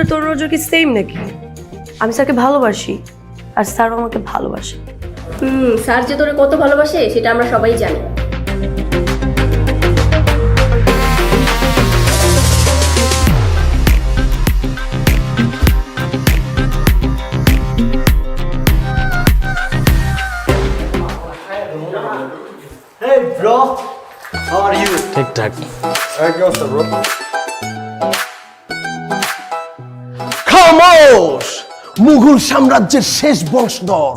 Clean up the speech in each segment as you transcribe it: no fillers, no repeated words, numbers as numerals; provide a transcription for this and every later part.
আর তোর নজর কি সেম নাকি? আমি স্যারকে ভালোবাসি আর স্যারও আমাকে ভালোবাসে। স্যার যে তোরে কত ভালোবাসে সেটা আমরা সবাই জানি। Hey bro, how are you? ঠিকঠাক। Hey, what's up, bro? খামোশ! মুঘল সাম্রাজ্যের শেষ বংশধর,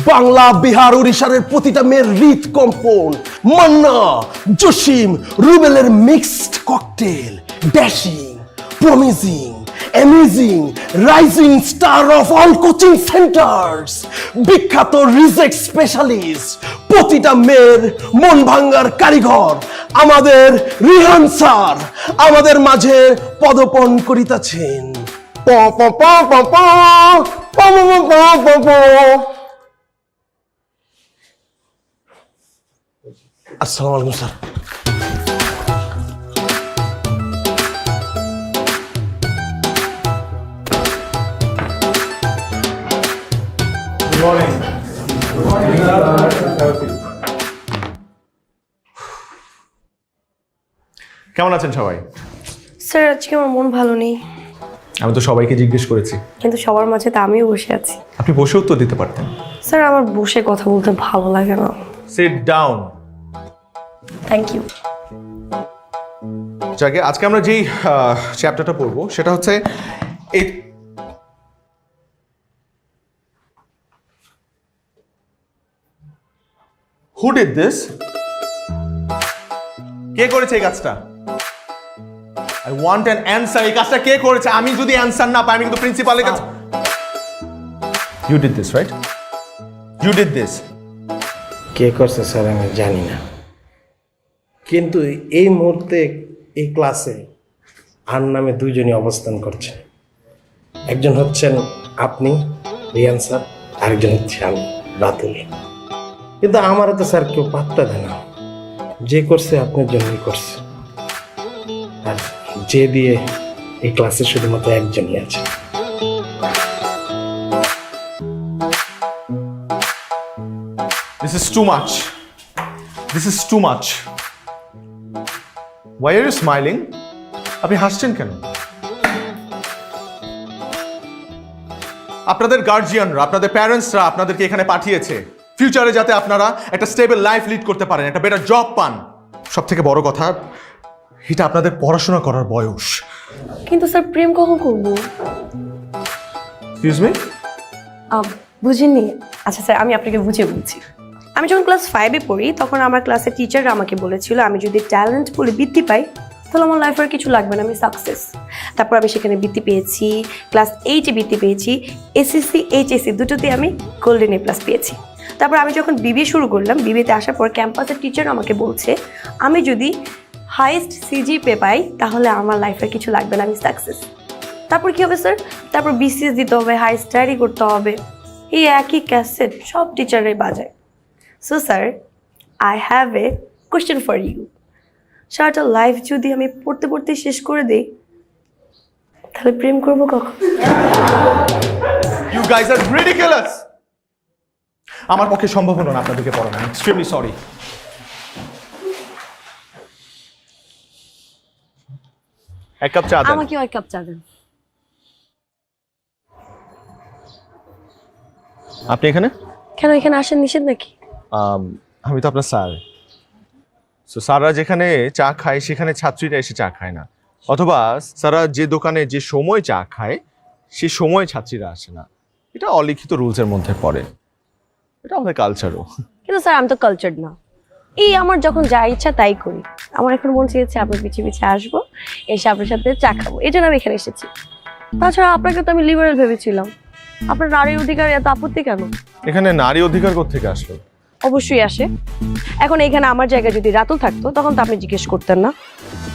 বাংলা বিহার উড়িষ্যার প্রতিটা মেয়ের হৃদকম্পন, মান্না জসিম রুবেলের mixed cocktail, dashing promising amazing rising star of all coaching centres, বিখ্যাত রিজেক্ট স্পেশালিস্ট, প্রতিটা মেয়ের মন ভাঙ্গার কারিগর আমাদের রিহান স্যার আমাদের মাঝে পদপন করিতেছেন। আসসালামু আলাইকুম sir. Good morning. Good morning, sir. কেমন আছেন সবাই? স্যার আজকে আমার মন ভালো নেই, আমি তো সবাইকে জিজ্ঞেস করেছি। কিন্তু সবার মাঝে তো আমিও বসে আছি। আপনি বসে উত্তর দিতে পারতেন। স্যার আমার বসে কথা বলতে ভালো লাগে না। Sit down. Thank you. যাকে আজকে আমরা যেই চ্যাপ্টারটা পড়বো সেটা হচ্ছে এই হু ডিড দিস? কে করেছে এই কাজটা? I want an answer. এই কাজটা কে করেছে? আমি যদি অ্যানসার না পাই আমি কিন্তু প্রিন্সিপালের কাছে। You did this, right? You did this. কে করছে স্যার আমি জানি না, কিন্তু এই মুহূর্তে এই ক্লাসে আর নামে দুইজনই অবস্থান করছেন। একজন হচ্ছেন আপনি রিয়ান স্যার, আরেকজন হচ্ছে আমি রাতুল। কিন্তু আমারও তো স্যার কেউ পাত্তা দেয় না। যে করছে আপনার জন্যই করছে, আর যে দিয়ে এই ক্লাসে শুধুমাত্র একজনই আছে। This is too much. This is too much. Why are you smiling? আপনি হাসছেন কেন? আপনাদের গার্জিয়ানরা, আপনাদের প্যারেন্টসরা আপনাদেরকে এখানে পাঠিয়েছে ফিউচারে যাতে আপনারা একটা স্টেবল লাইফ লিড করতে পারেন, একটা বেটার জব পান। সব থেকে বড় কথা, এটা আপনাদের পড়াশোনা করার বয়স। কিন্তু স্যার প্রেম কখন করবো? Excuse me? বুঝিনি। আচ্ছা স্যার আমি আপনাকে বুঝিয়ে বলছি। আমি যখন ক্লাস 5-এ পড়ি তখন আমার ক্লাসের টিচাররা আমাকে বলেছিল আমি যদি ট্যালেন্ট বলে বৃত্তি পাই তাহলে আমার লাইফে আর কিছু লাগবে না, আমি সাকসেস। তারপর আমি সেখানে বৃত্তি পেয়েছি, ক্লাস 8-এ বৃত্তি পেয়েছি, এসএসসি এইচএসসি দুটোতে আমি গোল্ডেন এ প্লাস পেয়েছি। তারপর আমি যখন বিবিএ শুরু করলাম, বিবিএতে আসার পর ক্যাম্পাসের টিচার আমাকে বলছে আমি যদি হাইয়েস্ট সিজিপিএ পাই তাহলে আমার লাইফে কিছু লাগবে না, আমি সাকসেস। তারপর কী হবে স্যার? তারপর বিসিএস দিতে হবে, হাই স্টাডি করতে হবে, এই একই ক্যাসেট সব টিচাররাই বাজায়। So sir I have a question for you. সারাটা লাইফ যদি আমি পড়তে পড়তে শেষ করে দিই তাহলে প্রেম করবো কখন? You guys are ridiculous. আমার পক্ষে সম্ভব হলো না আপনাদেরকে পড়ানো। I am extremely sorry. এক কাপ চা দেন। আমাকেও এক কাপ চা দেন। আপনি এখানে? কেন এখানে আসেন নিষেধ নাকি? আমি তো আপনার স্যার। সো স্যাররা যেখানে চা খায় সেখানে ছাত্রীরা এসে চা খায় না, অথবা স্যাররা যে দোকানে যে সময় চা খায় সে সময় ছাত্রীরা আসে না। এটা অলিখিত রুলসের মধ্যে পড়ে, এটা আমাদের কালচারও। কিন্তু স্যার আমি তো কালচার্ড না, এই আমার যখন যা ইচ্ছা তাই করি। আমার এখন মন চেয়েছে আপনার পিছিয়ে পিছিয়ে আসবো, এসে আপনার সাথে চা খাবো, এই জন্য আমি এখানে এসেছি। তাছাড়া আপনাকে তো আমি লিবারেল ভেবেছিলাম, আপনার নারীর অধিকার এত আপত্তি কেন? এখানে নারী অধিকার কোত্থেকে আসলো? অবশ্যই আসে। এখন এখানে আমার জায়গায় যদি রাতুল থাকতো তখন তো আপনি জিজ্ঞেস করতেন না।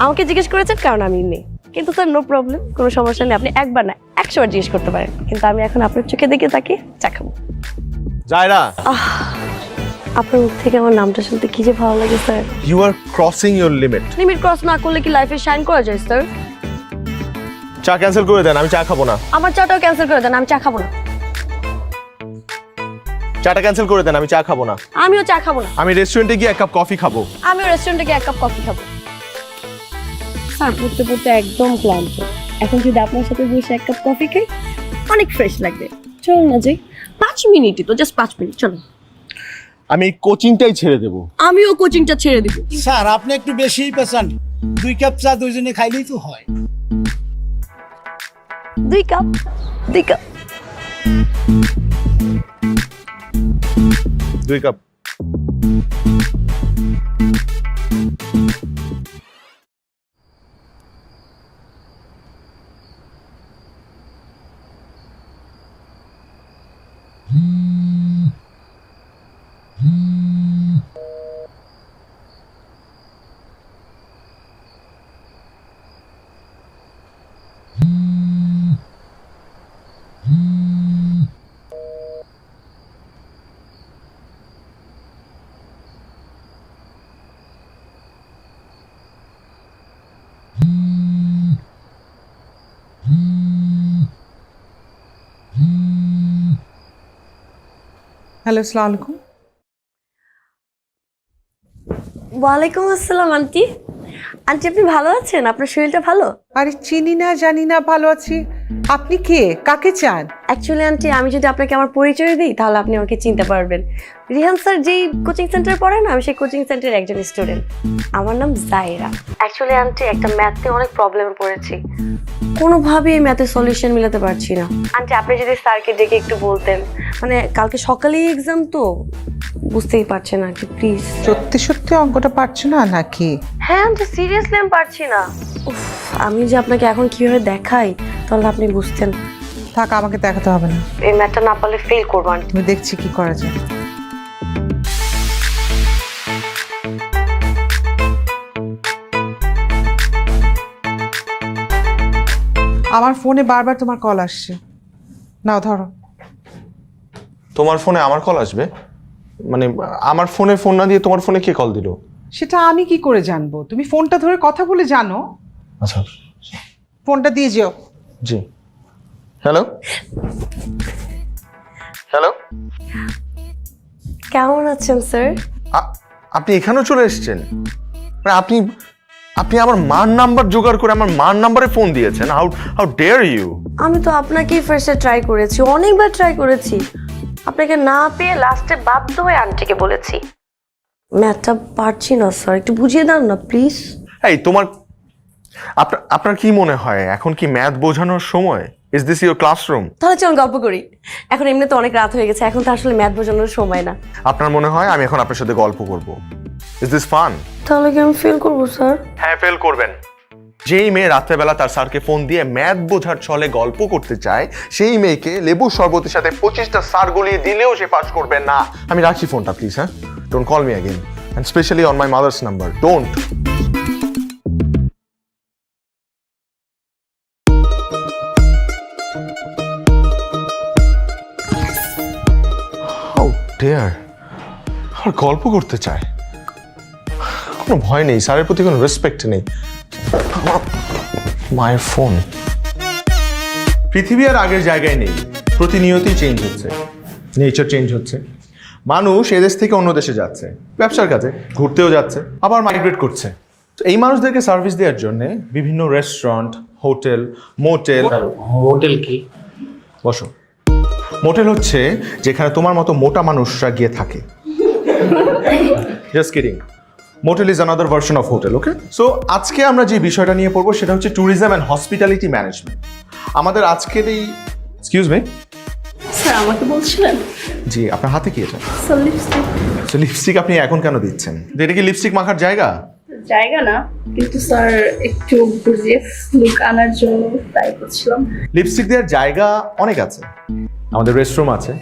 আমাকে জিজ্ঞেস করেছেন কারণ আমি মেয়ে। কিন্তু স্যার নো প্রবলেম, কোনো সমস্যা নেই, আপনি একবার না 100 বার জিজ্ঞেস করতে পারেন। কিন্তু আমি এখন আপনার চোখে দেখে তাকে চা খাবো। জায়রা, আপনার মুখ থেকে আমার নামটা শুনতে কি যে ভালো লাগে sir. You are crossing your limit. Limit cross না করলে কি লাইফে শাইন করা যায় স্যার? চা ক্যান্সেল করে দেন, আমি চা খাবো না। আমার চাটাও ক্যান্সেল করে দেন, আমি চা খাবো না। চাটা ক্যান্সেল করে দেন, আমি চা খাবো না। আমিও চা খাবো না। আমি রেস্টুরেন্টে গিয়ে 1 কাপ কফি খাবো। আমিও রেস্টুরেন্টে গিয়ে 1 কাপ কফি খাবো। স্যার পড়তে পড়তে একদম ক্লান্ত, এখন যদি আপনার সাথে বসে 1 কাপ কফি খাই অনেক ফ্রেশ লাগবে। চলুন না যাই, 5 মিনিটই তো, জাস্ট 5 মিনিট, চলুন। আমি কোচিংটাই ছেড়ে দেবো। আমিও কোচিংটা ছেড়ে দিব। স্যার আপনি একটু বেশিই পেছান, 2 কাপ চা দুইজনে খাইলেই তো হয়। 2 কাপ 2 কাপ 2 কাপ। হ্যালো, আসসালামু আলাইকুম। ওয়ালাইকুম আসসালাম আন্টি। আন্টি আপনি ভালো আছেন? আপনার শরীরটা ভালো? আরে চিনি না জানি না, ভালো আছি। আপনি কে, কাকে চান? অ্যাকচুয়ালি আন্টি আমি যদি আপনাকে আমার পরিচয় দিই তাহলে আপনি আমাকে চিনতে পারবেন। রিহান স্যার যেই কোচিং সেন্টারে পড়েন আমি সেই কোচিং সেন্টারের একজন স্টুডেন্ট। আমার নাম জায়রা। অ্যাকচুয়ালি আন্টি একটা ম্যাথে অনেক প্রবলেমে পড়েছি, কোনোভাবেই এই ম্যাথের সলিউশন মিলাতে পারছি না। আন্টি আপনি যদি স্যারকে ডেকে একটু বলতেন, মানে কালকে সকালেই এক্সাম তো, বুঝতেই পারছেন আর কি, প্লিজ। সত্যি সত্যি অঙ্কটা পারছো না নাকি? হ্যাঁ আন্টি সিরিয়াসলি আমি পারছি না। উফ, আমি যে আপনাকে এখন কিভাবে দেখাই তাহলে আপনি বুঝতেন। থাক, আমাকে দেখাতে হবে না, এই ম্যাথটা না পারলে ফেল করবো আন্টি। আমি দেখছি কি করা যায়। আমার ফোনে বারবার তোমার কল আসছে, নাও ধরো। তোমার ফোনে আমার কল আসবে? মানে আমার ফোনে ফোন না দিয়ে তোমার ফোনে কে কল দিল? সেটা আমি কি করে জানবো? তুমি ফোনটা ধরে কথা বলে জানো। আচ্ছা ফোনটা দিয়ে যেও। জি। হ্যালো হ্যালো, কেমন আছেন স্যার? আপনি এখানেও চলে এসেছেন? মানে আপনি আপনি আমার মার নাম্বার জোগাড় করে আমার মার নাম্বারে ফোন দিয়েছেন? How how dare you! আমি তো আপনাকেই ফার্স্টে ট্রাই করেছি, অনেকবার ট্রাই করেছি, আপনাকে না পেয়ে লাস্টে বাধ্য হয়ে আন্টিকে বলেছি। ম্যাথটা পারছি না স্যার, একটু বুঝিয়ে দেন না প্লিজ। এই তোমার আপনার কি মনে হয় এখন কি ম্যাথ বোঝানোর সময়? Is this your classroom? তাহলে চলুন গল্প করি। এখন এমনি তো অনেক রাত হয়ে গেছে, এখন তো আসলে ম্যাথ বোঝানোর সময় না। আপনার মনে হয় আমি এখন আপনার সাথে গল্প করব? Is this fun? তাহলে কি আমি ফেল করবো স্যার? হ্যাঁ, ফেল করবেন। যেই মেয়ে রাত্রেবেলা তার স্যারকে ফোন দিয়ে ম্যাথ বোঝার ছলে গল্প করতে চায়, সেই মেয়েকে লেবু শরবতের সাথে 25টা স্যার গলিয়ে দিলেও সে পাস করবে না। আমি রাখছি ফোনটা প্লিজ। হ্যাঁ, don't call me again, and specially on my mother's number, don't. How dare! আর গল্প করতে চায়, কোনো ভয় নেই, স্যারের প্রতি কোনো রেসপেক্ট নেই। মায়ের ফোন। পৃথিবী আর আগের জায়গায় নেই, প্রতিনিয়তই চেঞ্জ হচ্ছে, নেচার চেঞ্জ হচ্ছে। মানুষ এদেশ থেকে অন্য দেশে যাচ্ছে ব্যবসার কাজে, ঘুরতেও যাচ্ছে, আবার মাইগ্রেট করছে। তো এই মানুষদেরকে সার্ভিস দেওয়ার জন্য বিভিন্ন রেস্টুরেন্ট, হোটেল, মোটেল। হোটেল কি? বসো। মোটেল হচ্ছে যেখানে তোমার মতো মোটা মানুষরা গিয়ে থাকে। Just kidding. Motel is another version of hotel, okay? So আজকে আমরা যে বিষয়টা নিয়ে পড়বো সেটা হচ্ছে ট্যুরিজম অ্যান্ড হসপিটালিটি ম্যানেজমেন্ট। আমাদের আজকের এই, এক্সকিউজ মি স্যার আমাকে বলছিলেন? জি, আপনার হাতে কি এটা? Sir lipstick. সো লিপস্টিক আপনি এখন কেন দিচ্ছেন? এটা কি লিপস্টিক মাখার জায়গা? জায়গা না, কিন্তু স্যার একটু বুঝিয়ে লুক আনার জন্য ট্রাই করছিলাম। লিপস্টিক দেওয়ার জায়গা অনেক আছে। আমাদের রেস্টরুম আছে,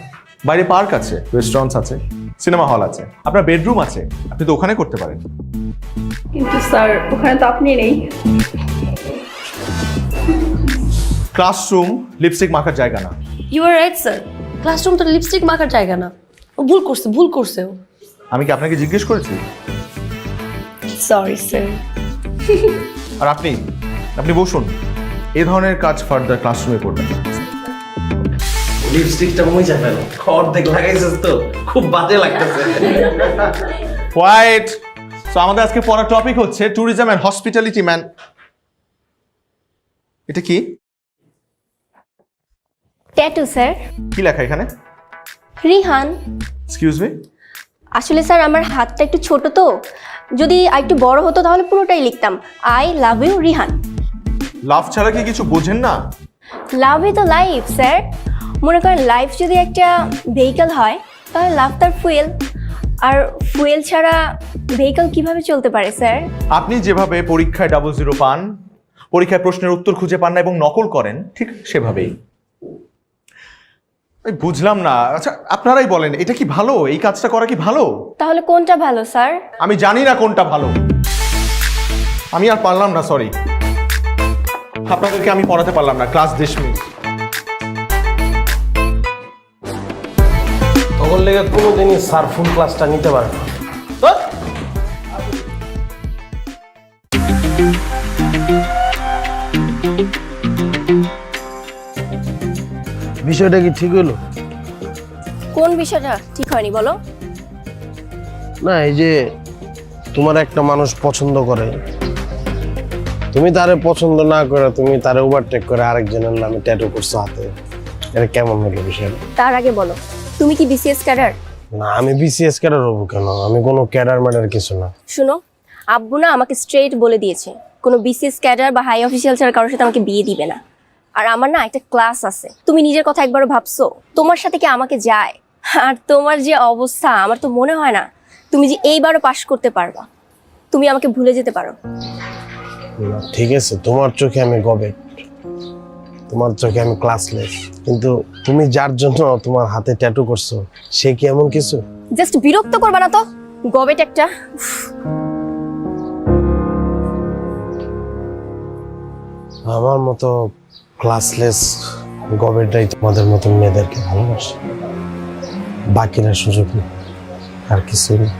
বাইরে পার্ক আছে, রেস্টুরেন্টস আছে, সিনেমা হল আছে, আপনার বেডরুম আছে, আপনি তো ওখানে করতে পারেন। কিন্তু স্যার ওখানে তো আপনি নেই। ক্লাসরুম লিপস্টিক মাখার জায়গা না। You are right sir, classroom তো লিপস্টিক মাখার জায়গা না। ও ভুল করছে ও। আমি কি আপনাকে জিজ্ঞেস করেছি? Sorry sir. আর আপনি বসুন। এ ধরনের কাজ ফার্দার ক্লাসরুমে করবেন না। লিপস্টিকটা মুছে ফেলো, অর্ধেক লাগাইছিস তো, খুব বাজে লাগতেছে। কোয়াইট। সো আমাদের আজকে পড়ার টপিক হচ্ছে ট্যুরিজম অ্যান্ড হসপিটালিটি ম্যান। এটা কি ট্যাটু স্যার। কি লেখা এখানে? রিহান। Excuse me? আসলে স্যার আমার হাতটা একটু ছোট তো, যদি একটু বড় হতো তাহলে পুরোটাই লিখতাম আই লাভ ইউ রিহান। লাভ ছাড়া কি কিছু বোঝেন না? Love is the life sir. মনে করেন লাইফ যদি একটা ভেহিকল হয় তাহলে লাভ তার ফুয়েল, আর ফুয়েল ছাড়া ভেহিকল কিভাবে চলতে পারে স্যার? আপনি যেভাবে পরীক্ষায় 00 পান, পরীক্ষায় প্রশ্নের উত্তর খুঁজে পান না এবং নকল করেন, ঠিক সেভাবেই। বুঝলাম না। আচ্ছা আপনারাই বলেন, এটা কি ভালো? এই কাজটা করা কি ভালো? তাহলে কোনটা ভালো স্যার? আমি জানি না কোনটা ভালো। আমি আর পারলাম না, সরি। আপনাদেরকে আমি পড়াতে পারলাম না, ক্লাস ডিসমিস। তখন লেগে কোনোদিনই স্যার ফুল ক্লাসটা নিতে পারে না। বিষয়টা কি ঠিক হলো? কোন বিষয়টা ঠিক হয়নি বলো? না, এই যে তোমার একটা মানুষ পছন্দ করে, তুমি তারে পছন্দ না করে তুমি তারে ওভারটেক করে আরেকজনের নামে ট্যাটু করছো হাতে, এটা কেমন হলো বিষয়টা? তার আগে বলো, তুমি কি বিসিএস ক্যাডার? না, আমি বিসিএস ক্যাডার হবো কেন? আমি কোনো ক্যাডার ম্যাডার কিছু না। শুনো, আব্বু না আমাকে স্ট্রেট বলে দিয়েছে কোনো বিসিএস ক্যাডার বা হাই অফিসিয়াল ছাড়া কারোর সাথে আমাকে বিয়ে দিবে না। আর আমার না একটা ক্লাস আছে, তুমি নিজের কথা একবারও ভাবছো? তোমার সাথে কি আমাকে যায়? আর তোমার যে অবস্থা, আমার তো মনে হয় না তুমি যে এইবারও পাশ করতে পারবা। তুমি আমাকে ভুলে যেতে পারো। না, ঠিক আছে, তোমার চোখে আমি গবেট, তোমার চোখে আমি ক্লাসলেস, কিন্তু তুমি যার জন্য তোমার হাতে ট্যাটু করছো সে কি এমন কিছু? জাস্ট বিরক্ত করবা না তো, গবেট একটা। আমার মতো ক্লাসলেস গবেটাই তোমাদের মতো মেয়েদেরকে ভালোবাসে, বাকিরা সুযোগ নেই, আর কিছু নেই।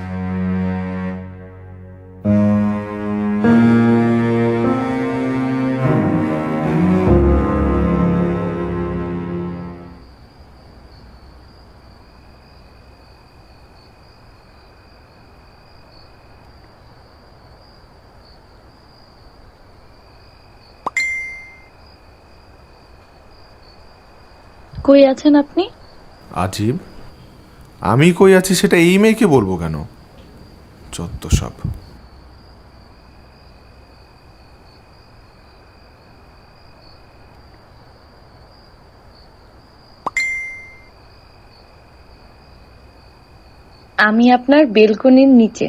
কই আছেন আপনি? আজীব, আমি কই আছি সেটা এই মেয়েকে বলবো কেন? যত সব। আমি আপনার বেলকনির নিচে।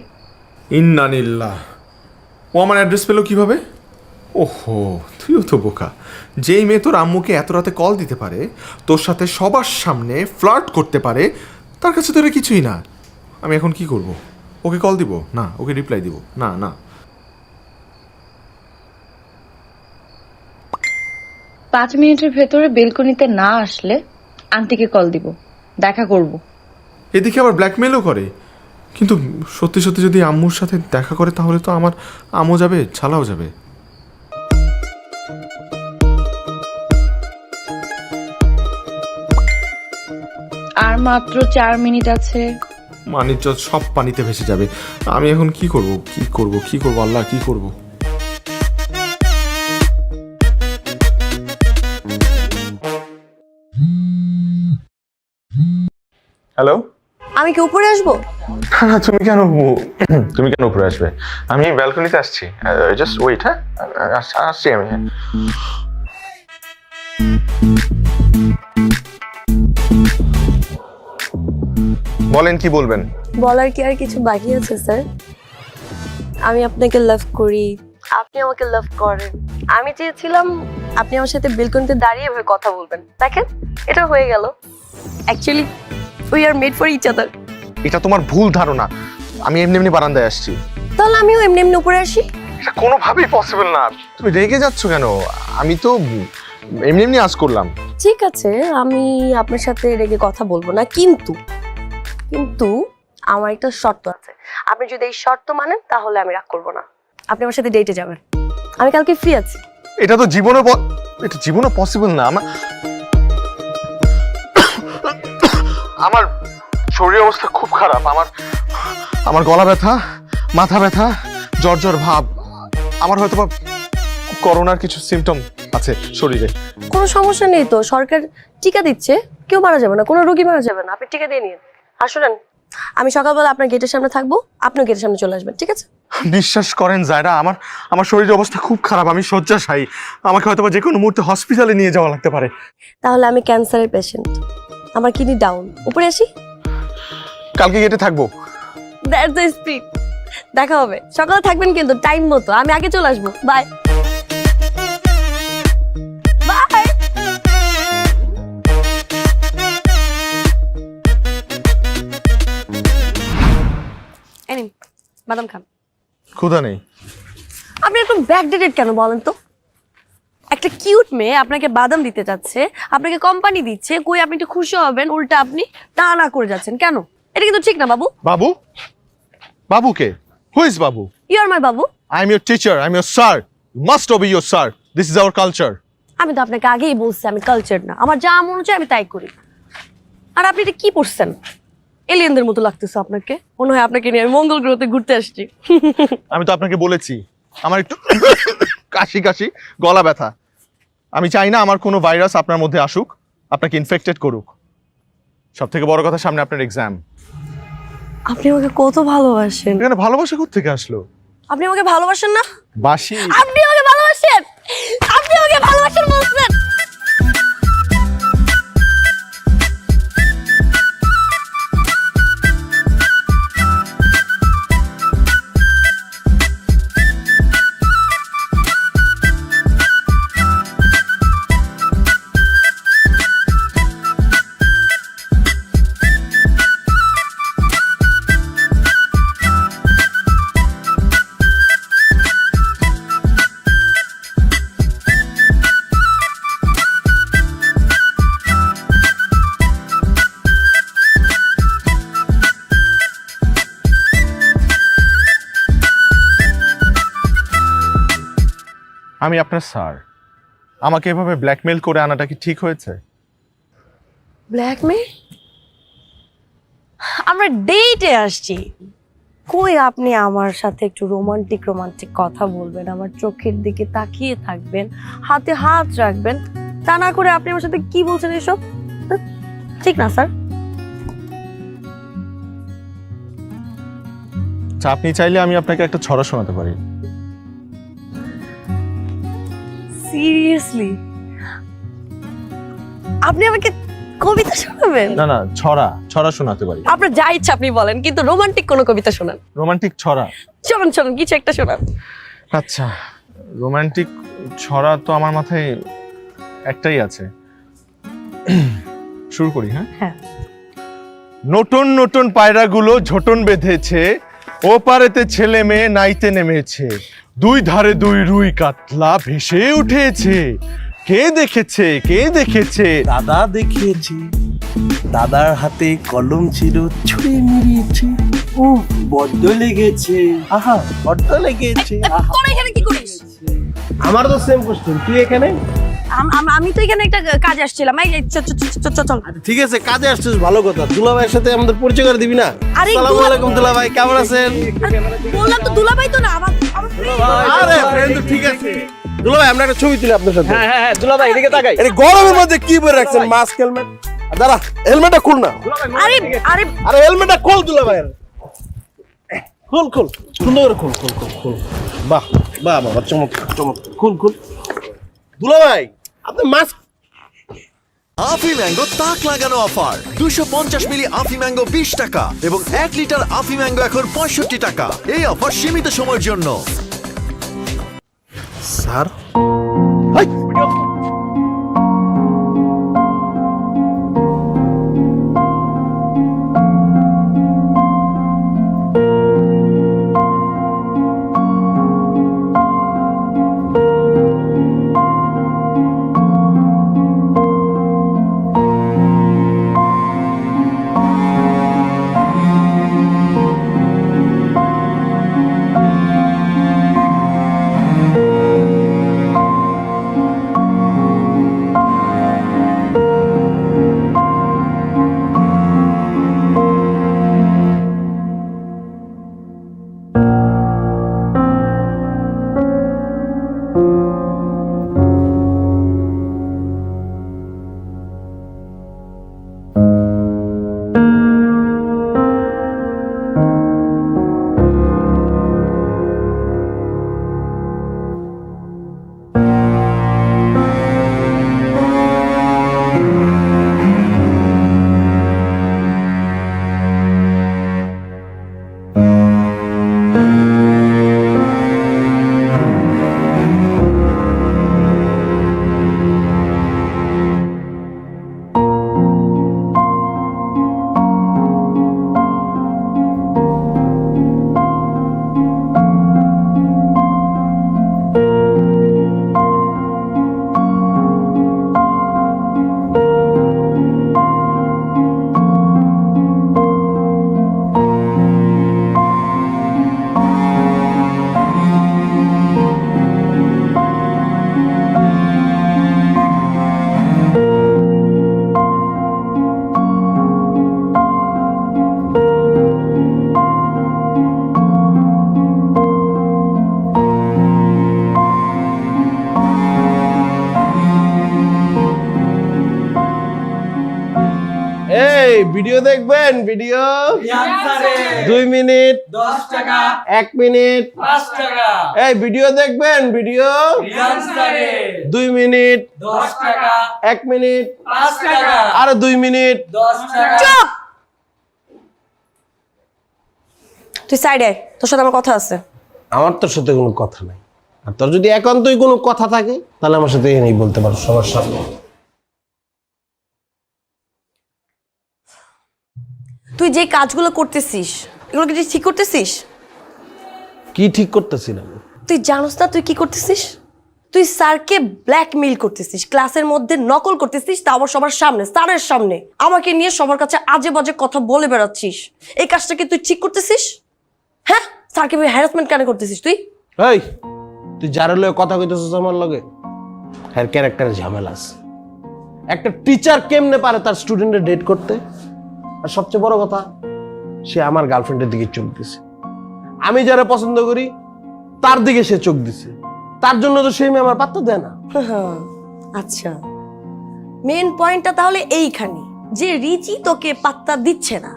ইন্নানিল্লাহ। ও আমার অ্যাড্রেস পেলো কিভাবে? ওহো, তুইও তো বোকা। যেই মেয়ে তোর আম্মুকে এত রাতে কল দিতে পারে, তোর সাথে সবার সামনে ফ্লার্ট করতে পারে, তার কাছে তো এটা কিছুই না। আমি এখন কি করব? ওকে কল দিব না, ওকে রিপ্লাই দিব না? না, 5 মিনিটের ভেতরে বেলকনিতে না আসলে আন্টিকে কল দিব, দেখা করব। এদিকে আবার ব্ল্যাকমেলও করে। কিন্তু সত্যি সত্যি যদি আম্মুর সাথে দেখা করে তাহলে তো আমার আমও যাবে, ছালাও যাবে। আর মাত্র 4 মিনিট আছে। মানিজ্য সব পানিতে ভেসে যাবে। আমি এখন কি করব? কি করব? কি করব? আল্লাহ, কি করব? হ্যালো, আমি কি উপরে আসবো? তুমি কেন উপরে আসবে? আমি ব্যালকনিতে আসছি, জাস্ট ওয়েট। হ্যাঁ, আসছি আমি। বলেন, কি বলবেন? বলার কি আর কিছু বাকি আছে স্যার? আমি আপনাকে লাভ করি, আপনি আমাকে লাভ করেন। আমি চেয়েছিলাম আপনি আমার সাথে বেলকনিতে দাঁড়িয়ে এভাবে কথা বলবেন, দেখেন এটা হয়ে গেল। Actually we are made for each other. এটা তোমার ভুল ধারণা। আমি এমনি এমনি বারান্দায় আসছি। তাহলে আমিও এমনি এমনি উপরে আসি? এটা কোনোভাবেই পসিবল না। তুমি রেগে যাচ্ছ কেন? আমি তো এমনি এমনি আজ করলাম। ঠিক আছে, আমি আপনার সাথে রেগে কথা বলবো না, কিন্তু কিন্তু আমার একটা শর্ত আছে। আপনি যদি এই শর্ত মানেন তাহলে আমি রাগ করবো না। আপনি আমার সাথে ডেটে যাবেন, আমি কালকে ফ্রি আছি। এটা তো জীবনে এটা জীবনে পসিবল না। আমার শরীরের অবস্থা খুব খারাপ। আমার গলা ব্যথা, মাথা ব্যথা, জ্বর জ্বর ভাব। আমার হয়তো বা করোনার কিছু সিমটম আছে শরীরে। কোনো সমস্যা নেই তো, সরকার টিকা দিচ্ছে, কেউ মারা যাবে না, কোনো রোগী মারা যাবে না, আপনি টিকা দিয়ে নিন। আর শুনেন, আমি সকালবেলা আপনার গেটের সামনে থাকবো, আপনিও গেটের সামনে চলে আসবেন, ঠিক আছে? বিশ্বাস করেন জায়রা, আমার শরীরের অবস্থা খুব খারাপ। আমি শয্যাশায়ী, আমাকে হয়তো বা যে কোনো মুহূর্তে হসপিটালে নিয়ে যাওয়া লাগতে পারে। তাহলে আমি ক্যান্সারের পেশেন্ট, আমার কিডনি ডাউন, উপরে আসি। কালকে গেটে থাকবো। That's the speed. দেখা হবে, সকালে থাকবেন কিন্তু টাইম মতো, আমি আগে চলে আসবো। Bye bye. এনিন বাদাম খান। ক্ষুধা নেই। আপনি একটু ব্যাকডেটেড কেন বলেন তো? একটা কিউট মেয়ে আপনাকে বাদাম দিতে যাচ্ছে, আপনাকে কোম্পানি দিচ্ছে, কই আপনি একটু খুশি হবেন, উল্টা আপনি তা না করে যাচ্ছেন কেন? এটা কিন্তু ঠিক না বাবু। বাবু? বাবু কে? Who is Babu? You are my বাবু। I am your teacher, I am your sir. You must obey your sir. This is our culture. আমি তো আপনাকে আগেই বলছি আমি কালচার না, আমার যা মনে হচ্ছে আমি তাই করি। আর আপনি এটা কি পড়ছেন? এলিয়েনদের মতো লাগতেছে আপনাকে, মনে হয় আপনাকে নিয়ে আমি মঙ্গল গ্রহতে ঘুরতে আসছি। আমি তো আপনাকে বলেছি আমার একটু কাশি কাশি, গলা ব্যথা। আমি চাই না আমার কোনো ভাইরাস আপনার মধ্যে আসুক, আপনাকে ইনফেক্টেড করুক। সব থেকে বড় কথা, সামনে আপনার এক্সাম। আপনি আমাকে কত ভালোবাসেন। এখানে ভালোবাসা কোত্থেকে আসলো? আপনি আমাকে ভালোবাসেন না? বাসি। আপনি আমাকে ভালোবাসেন, আপনি আমাকে ভালোবাসেন বলছেন। আমি আপনার স্যার, আমাকে এভাবে ব্ল্যাকমেল করে আনাটা কি ঠিক হয়েছে? ব্ল্যাকমেল? আমরা ডেটে আসছি, কই আপনি আমার সাথে একটু রোমান্টিক রোমান্টিক কথা বলবেন, আমার চোখের দিকে তাকিয়ে থাকবেন, হাতে হাত রাখবেন, তা না করে আপনি আমার সাথে কি বলছেন এসব? ঠিক না স্যার। আচ্ছা, আপনি চাইলে আমি আপনাকে একটা ছড়া শোনাতে পারি। সিরিয়াসলি আপনি আমাকে কবিতা শোনাবেন? না না, ছড়া শোনাতে পারি। আপনার যা ইচ্ছা আপনি বলেন, কিন্তু রোমান্টিক কোনো কবিতা শোনান। রোমান্টিক ছড়া? শোনান শোনান, কিছু একটা শোনান। আচ্ছা, রোমান্টিক ছড়া তো আমার মাথায় একটাই আছে। শুরু করি। হ্যাঁ। নতুন নতুন পায়রাগুলো ঝোটন বেঁধেছে, ও পারেতে ছেলে মেয়ে নাইতে নেমেছে, দুই ধারে দুই রুই কাতলা ভেসে উঠেছে, কে দেখেছে কে দেখেছে? দাদা দেখিয়েছে, দাদার হাতে কলম ছিল, ছুঁড়ে মিরিয়েছে, ও বড্ড লেগেছে, আহা বড্ড লেগেছে। তোরা এখানে কি করিস? আমার তো সেম কোশ্চেন, তুই এখানে? আমি তো এখানে একটা কাজে আসছিলাম। এই চল চল। ঠিক আছে, কাজে আসছিস, ভালো কথা। দুলাভাইয়ের সাথে আমাদের পরিচয় করে দিবি না? আরে আসসালামু আলাইকুম দুলাভাই, কেমন আছেন? বললাম তো দুলাভাই তো না, আমার আরে ফ্রেন্ড, ঠিক আছে দুলাভাই, আমরা একটা ছবি তুলি আপনার সাথে। হ্যাঁ দুলাভাই এদিকে তাকাই। আরে গরমের মধ্যে কি পরে রাখছেন? Mask, helmet. দাঁড়া, হেলমেটটা খুল না। আরে আরে আরে হেলমেটটা খোল দুলাভাই, খোল সুন্দর করে খোল। বাহ বাবা, চমৎকার। খুল দুলাভাই, আপনি মাস্ক। আফি ম্যাঙ্গো তাক লাগানো অফার, 250 মিলি আফি ম্যাঙ্গো 20 টাকা এবং 1 লিটার আফি ম্যাঙ্গো এখন 65 টাকা। এই অফার সীমিত সময়ের জন্য। স্যার, ভিডিও দেখবেন? ভিডিও 2 মিনিট 10 টাকা 1 মিনিট 5 টাকা এই ভিডিও দেখবেন? ভিডিও রিয়ান স্যারে 2 মিনিট 10 টাকা 1 মিনিট 5 টাকা আর 2 মিনিট 10 টাকা চুপ! তুই সাইড আয়, তোর সাথে আমার কথা আছে। আমার তোর সাথে কোনো কথা নাই, আর তোর যদি একান্তই কোনো কথা থাকে তাহলে আমার সাথে এই নেই বলতে পারো সবার সামনে। তুই যে কাজগুলো করতেছিস এগুলো কি তুই ঠিক করতেছিস? কি ঠিক করতেছিলাম? তুই জানোস না তুই কি করতেছিস? তুই স্যারকে ব্ল্যাকমেইল করতেছিস, ক্লাসের মধ্যে নকল করতেছিস, তা আবার সবার সামনে, স্যারের সামনে আমাকে নিয়ে সবার কাছে আজে বাজে কথা বলে বেড়াচ্ছিস। এই কাজটা কি তুই ঠিক করতেছিস? হ্যাঁ, স্যারকে হ্যারাসমেন্ট কেন করতেছিস তুই? এই তুই যার লগে কথা কইতেছিস আমার লগে, এর ক্যারেক্টারে ঝামেলা আছে। একটা টিচার কেমনে পারে তার স্টুডেন্টের ডেট করতে? আর সবচেয়ে বড় কথা, সে আমার গার্লফ্রেন্ডের দিকে চোখ দিছে। আমি যারা পছন্দ করি তার দিকে সে চোখ দিছে, তার জন্য তো সেই মেয়ে আমার পাত্তা দেয় না। আচ্ছা, মেন পয়েন্টটা তাহলে এইখানে যে রিচি তোকে পাত্তা দিচ্ছে না,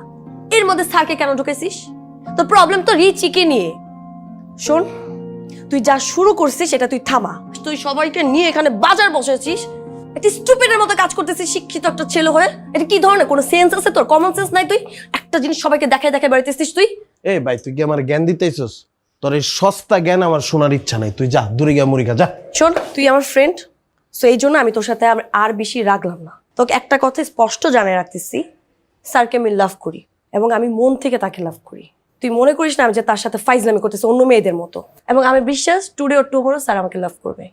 এর মধ্যে স্যারকে কেন ঢুকেছিস? তো প্রবলেম তো রিচিকে নিয়ে। শোন, তুই যা শুরু করছিস সেটা তুই থামা। তুই সবাইকে নিয়ে এখানে বাজার বসেছিস, একটা স্টুপিডের মতো কাজ করতেছিস শিক্ষিত একটা ছেলে হয়ে। এটা কি ধরনের কোনো সেন্স আছে তোর? কমন সেন্স নাই? তুই একটা জিনিস সবাইকে দেখায় দেখায় বেড়াইতেছিস তুই। এই ভাই, তুই কি আমার জ্ঞান দিতেছিস? তোর এই সস্তা জ্ঞান আমার শোনার ইচ্ছা নাই, তুই যা দূরে গিয়া মুড়ি খা যা। শোন, তুই আমার ফ্রেন্ড, সো এই জন্য আমি তোর সাথে আর বেশি রাখলাম না। তোকে একটা কথা স্পষ্ট জানিয়ে রাখতেছি, স্যারকে আমি লাভ করি এবং আমি মন থেকে তাকে লাভ করি। তুই মনে করিস না আমি যে তার সাথে ফাইজলামি করতেছি অন্য মেয়েদের মতো। এবং আমি বিশ্বাস টুডে অর টুমরো স্যার আমাকে লাভ করবে।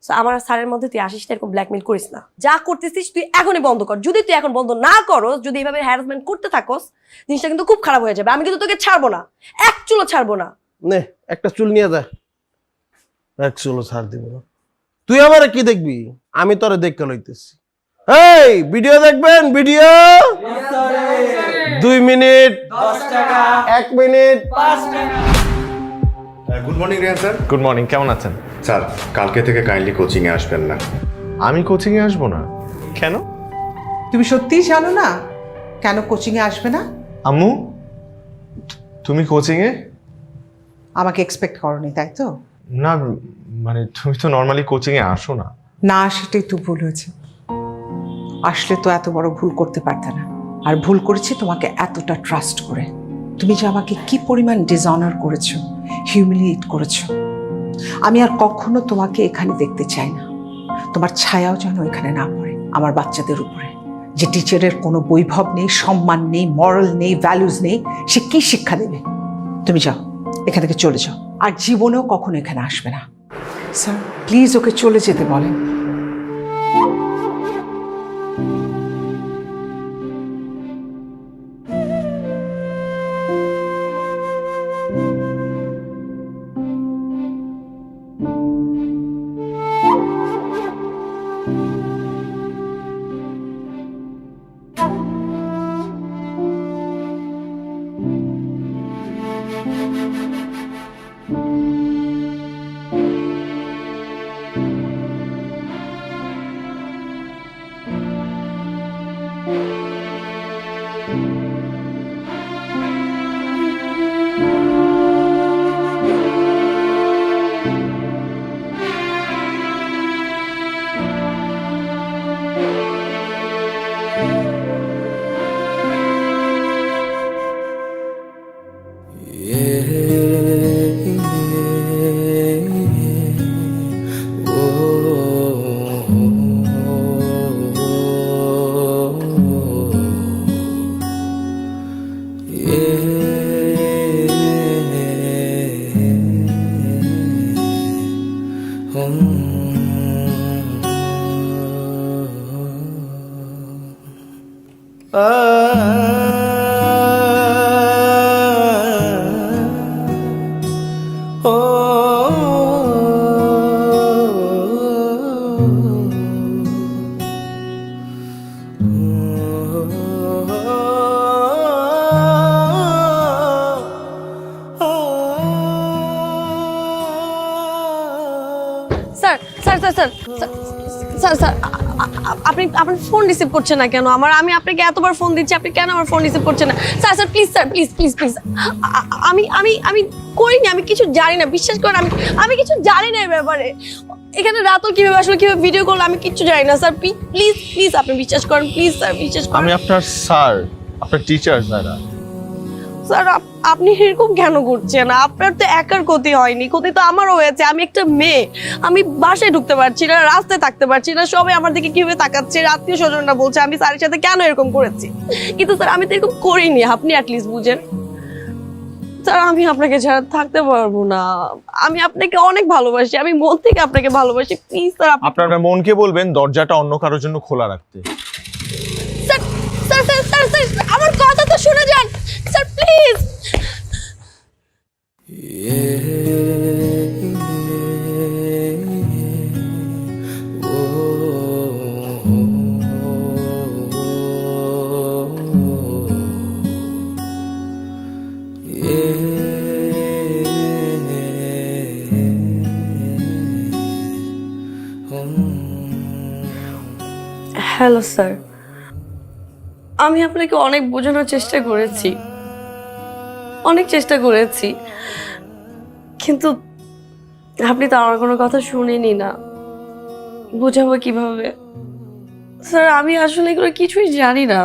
সো আমার স্যারের মধ্যে তুই আসিস না, এরকম ব্ল্যাকমেল করিস না। যা করতেছিস তুই এখনই বন্ধ কর। যদি তুই এখন বন্ধ না করস, যদি এইভাবে হ্যারাসমেন্ট করতে থাকোস, জিনিসটা কিন্তু খুব খারাপ হয়ে যাবে। আমি কিন্তু তোকে ছাড়বো না, এক চুলও ছাড়বো না। নে একটা চুল নিয়ে যা, এক চুলও ছাড় দিব না। তুই আমারে কি দেখবি? আমি তোরে দেখতে লইতেছি। এই ভিডিও দেখবেন? ভিডিও 2 মিনিট 10 টাকা 1 মিনিট 5 টাকা good morning Riyan sir. Good morning, কেমন আছেন? স্যার কালকে থেকে কাইন্ডলি কোচিংয়ে আসবেন না। আমি কোচিংয়ে আসবো না? কেন? তুমি সত্যিই জানো না কেন কোচিংয়ে আসবে না? আম্মু, তুমি কোচিংয়ে? আমাকে এক্সপেক্ট করনি, তাই তো? না মানে তুমি তো নর্মালি কোচিংয়ে আসো না। না, সেটাই তো ভুল হয়েছে। আসলে তো এত বড় ভুল করতে পারতে না। আর ভুল করেছি তোমাকে এতটা ট্রাস্ট করে। তুমি যে আমাকে কি পরিমাণ ডিসঅনার করেছো, হিউমিলিয়েট করেছো। আমি আর কখনো তোমাকে এখানে দেখতে চাই না। তোমার ছায়াও যেন এখানে না পড়ে আমার বাচ্চাদের উপরে। যে টিচারের কোনো বৈভব নেই, সম্মান নেই, মরাল নেই, ভ্যালুজ নেই, সে কি শিক্ষা দেবে? তুমি যাও, এখান থেকে চলে যাও, আর জীবনেও কখনো এখানে আসবে না। স্যার প্লিজ ওকে চলে যেতে বলেন। Sir sir sir sir sir sir আপনি আপনার ফোন রিসিভ করছেন না কেন আমি আপনাকে এতবার ফোন দিচ্ছি, আপনি কেন আমার ফোন রিসিভ করছেন না? Sir sir please sir please please please, আমি আমি আমি করিনি, আমি কিছু জানি না, বিশ্বাস করেন আমি কিছু জানি না এই ব্যাপারে। এখানে রাতুল কিভাবে আসলে কিভাবে ভিডিও করলো আমি কিচ্ছু জানি না স্যার, প্লিজ প্লিজ আপনি বিশ্বাস করেন, প্লিজ স্যার বিশ্বাস করেন। আমি আপনার স্যার, আপনার টিচার দাদা। স্যার আপনি এরকম কেন করছেন? আপনার তো একার ক্ষতি হয়নি, ক্ষতি তো আমারও হয়েছে। আমি একটা মেয়ে, আমি বাসায় ঢুকতে পারছি না, রাস্তায় থাকতে পারছি না, সবাই আমার দিকে কিভাবে তাকাচ্ছে, আত্মীয় স্বজনরা বলছে আমি স্যারের সাথে কেন এরকম করেছি, কিন্তু স্যার আমি তো এরকম করিনি, আপনি অ্যাটলিস্ট বুঝেন। স্যার আমি আপনাকে ছাড়া থাকতে পারবো না, আমি আপনাকে অনেক ভালোবাসি, আমি মন থেকে আপনাকে ভালোবাসি, প্লিজ স্যার। আপনার মনকে বলবেন দরজাটা অন্য কারোর জন্য খোলা রাখতে। Sir sir sir sir sir আমার কথা তো শুনে যান স্যার, প্লিজ। হ্যালো স্যার, আমি আপনাকে অনেক বোঝানোর চেষ্টা করেছি, অনেক চেষ্টা করেছি, কিন্তু আপনি তো আমার কোনো কথা শুনেনি না, বোঝাবো কিভাবে? স্যার আমি আসলে এগুলো কিছুই জানি না,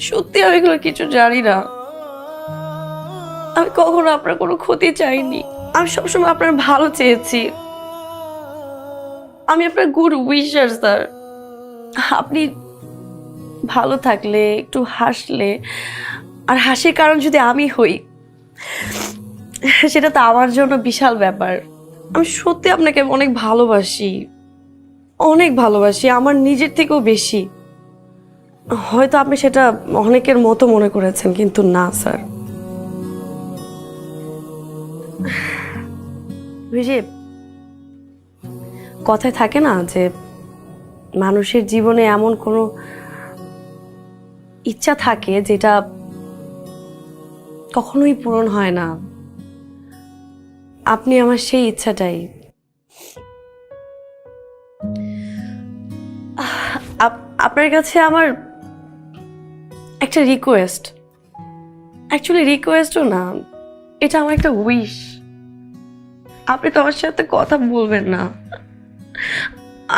সত্যি আমি এগুলো কিছু জানি না, আমি কখনো আপনার কোনো ক্ষতি চাইনি, আমি সবসময় আপনার ভালো চেয়েছি, আমি আপনার গুড উইশার স্যার। আপনি ভালো থাকলে, একটু হাসলে, আর হাসির কারণ যদি আমি হই সেটা তো আমার জন্য বিশাল ব্যাপার। আমি সত্যি আপনাকে অনেক ভালোবাসি, অনেক ভালোবাসি, আমার নিজের থেকেও বেশি। হয়তো আপনি সেটা অনেকের মতো মনে করেছেন, কিন্তু না স্যার। ওই যে কথায় থাকে না যে মানুষের জীবনে এমন কোনো ইচ্ছা থাকে যেটা কখনোই পূরণ হয় না, আপনি আমার সেই ইচ্ছাটাই। আপনার কাছে আমার একটা রিকোয়েস্ট, অ্যাকচুয়ালি রিকোয়েস্টও না, এটা আমার একটা উইশ। আপনি তো আমার সাথে কথা বলবেন না,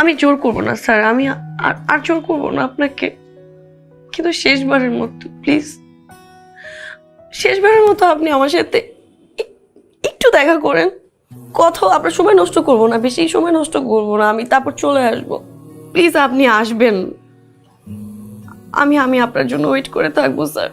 আমি জোর করবো না স্যার, আমি আর জোর করবো না আপনাকে, কিন্তু শেষবারের মতো প্লিজ, শেষবারের মতো আপনি আমার সাথে একটু দেখা করেন, কোথাও আপনার সময় নষ্ট করবো না, বেশি সময় নষ্ট করবো না, আমি তারপর চলে আসবো, প্লিজ আপনি আসবেন, আমি আপনার জন্য ওয়েট করে থাকবো স্যার।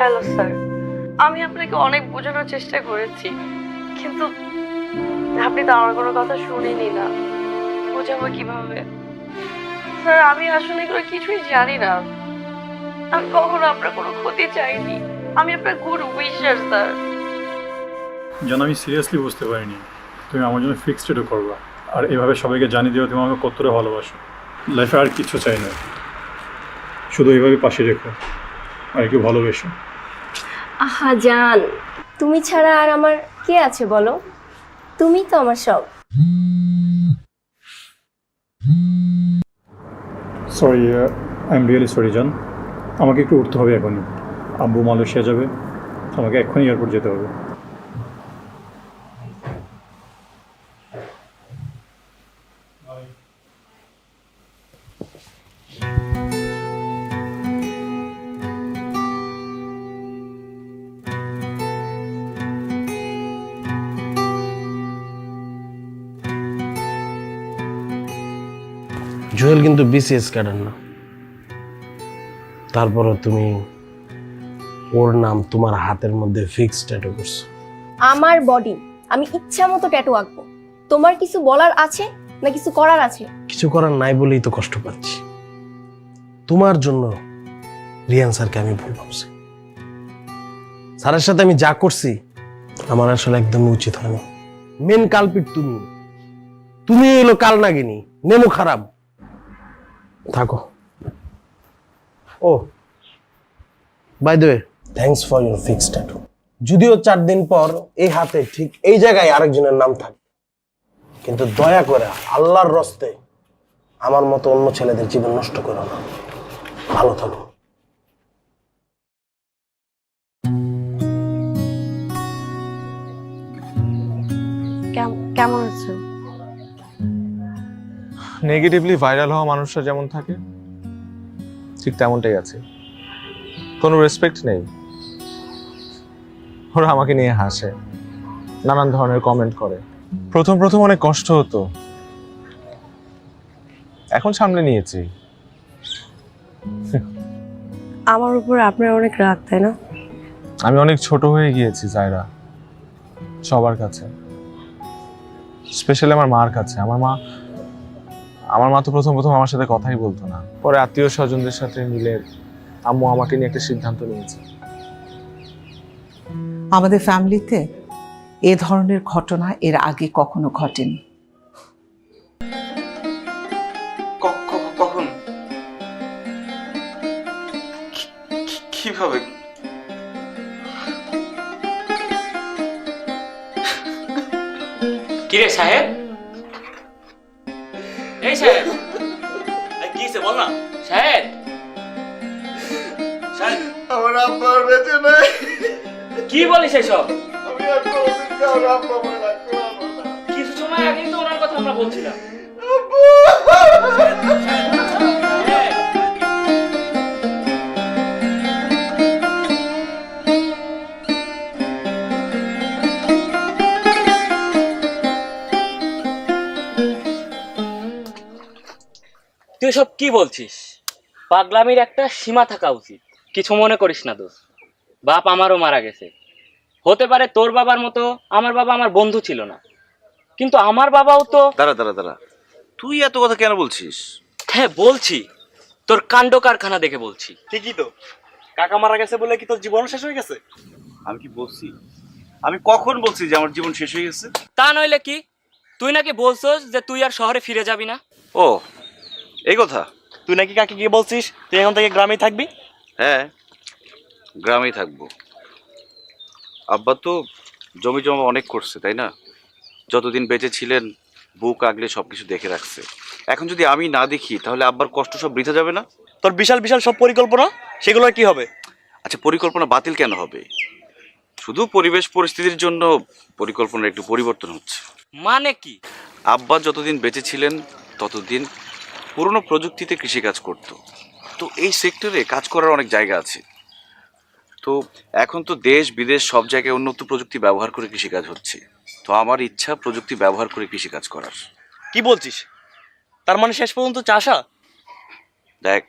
হ্যালো স্যার, আমি আপনাকে অনেক বোঝানোর চেষ্টা করেছি, কিন্তু আপনি তো আমার কোনো কথা শুনেনি না, বোঝাবো কিভাবে? স্যার আমি আসলে এগুলো কিছুই জানি না, আমি কখনো আপনার কোনো ক্ষতি চাইনি, আমি আপনার গুড উইশার স্যার। যেন আমি সিরিয়াসলি বুঝতে পারিনি তুমি আমার জন্য ফিক্সড ডেটও করবা, আর এভাবে সবাইকে জানিয়ে দিও তুমি আমাকে কতটা ভালোবাসো। লাইফে আর কিছু চাই না, শুধু এইভাবে পাশে রেখো আর একটু ভালোবেসো। আহা জান, তুমি ছাড়া আর আমার কে আছে বলো, তুমি তো আমার সব। Sorry, I am really sorry জান, আমাকে একটু উঠতে হবে এখনই, আব্বু মালয়েশিয়া যাবে, আমাকে এক্ষুনি এয়ারপোর্ট যেতে হবে। জুয়েল কিন্তু বিসিএস ক্যাডার না, তারপরও তুমি ওর নাম তোমার হাতের মধ্যে ফিক্সড ট্যাটু করছো। আমার বডি, আমি ইচ্ছা মতো ট্যাটু আঁকবো, তোমার কিছু বলার আছে না কিছু করার আছে? কিছু করার নাই বলেই তো কষ্ট পাচ্ছি। তোমার জন্য রিয়ান স্যারকে আমি ভুল ভাবছি। স্যারের সাথে আমি যা করছি আমার আসলে একদমই উচিত হয়নি। মেন কালপিট তুমি, তুমি এলো কাল নাগিনী, নেমো খারাপ। থাকো। Oh by the way, thanks for your fix tattoo. যদিও 4 দিন পর এই হাতে ঠিক এই জায়গায় আরেকজনের নাম থাকবে, কিন্তু দয়া করে আল্লাহর রস্তে আমার মতো অন্য ছেলেদের জীবন নষ্ট করো না। ভালো থাকো। কেমন আছো? নেগেটিভলি ভাইরাল হওয়া মানুষরা যেমন থাকে ঠিক তেমনটাই আছে। কোনো রেসপেক্ট নেই। ওরা আমাকে নিয়ে হাসে, নানান ধরনের কমেন্ট করে। প্রথম প্রথম অনেক কষ্ট হতো, এখন সামলে নিয়েছি। আমার উপর আপনার অনেক রাগ, তাই না? আমি অনেক ছোট হয়ে গিয়েছি জায়রা, সবার কাছে, স্পেশালি আমার মার কাছে। আমার মা তো প্রথম আমার সাথে কথাই বলতো না। পরে আত্মীয় স্বজনদের সাথে মিলে আম্মু আমাকে নিয়ে একটা সিদ্ধান্ত নিয়েছে। আমাদের ফ্যামিলিতে এ ধরনের ঘটনা এর আগে কখনো ঘটেনি। কখন? কিভাবে? কিরে সাহেব, এই সাহেব কি বল না। সাহেব, আমার আব্বা বেঁচে নাই। কি বলিস এসব? আমি আর কোনোদিন কারোর আব্বা মনে রাখতে পারবো না। কিছু সময় আগেই তো ওনার কথা আমরা বলছিলাম। তুই সব কি বলছিস? পাগলামির একটা সীমা থাকা উচিত। কিছু মনে করিস না দোস্ত, বাপ আমারও মারা গেছে। হতে পারে তোর বাবার মতো আমার বাবা আমার বন্ধু ছিল না, কিন্তু আমার বাবাও তো। দাঁড়া, তুই এত কথা কেন বলছিস? হ্যাঁ বলছি, তোর কাণ্ড কারখানা দেখে বলছি। ঠিকই তো, কাকা মারা গেছে বলে কি তোর জীবন শেষ হয়ে গেছে? আমি কি বলছি? আমি কখন বলছি যে আমার জীবন শেষ হয়ে গেছে? তা নইলে কি? তুই নাকি বলছস যে তুই আর শহরে ফিরে যাবি না। ও এই কথা? তুই নাকি কাকে গিয়ে বলছিস তুই এখন থেকে গ্রামেই থাকবি? হ্যাঁ, গ্রামেই থাকবো। আব্বা তো জমি জমা অনেক করছে, তাই না? যতদিন বেঁচে ছিলেন বুক আগলে সবকিছু দেখে রাখছে। এখন যদি আমি না দেখি তাহলে আব্বার কষ্ট সব বৃথা যাবে না? তোর বিশাল বিশাল সব পরিকল্পনা, সেগুলোর কি হবে? আচ্ছা, পরিকল্পনা বাতিল কেন হবে? শুধু পরিবেশ পরিস্থিতির জন্য পরিকল্পনার একটু পরিবর্তন হচ্ছে। মানে কি? আব্বা যতদিন বেঁচে ছিলেন ততদিন পুরনো প্রযুক্তিতে কৃষিকাজ করত। তো এই সেক্টরে কাজ করার অনেক জায়গা আছে। তো এখন তো দেশ বিদেশ সব জায়গায় উন্নত প্রযুক্তি ব্যবহার করে কৃষিকাজ হচ্ছে। তো আমার ইচ্ছা প্রযুক্তি ব্যবহার করে কৃষিকাজ করার। কি বলছিস? তার মানে শেষ পর্যন্ত চাষা? দেখ,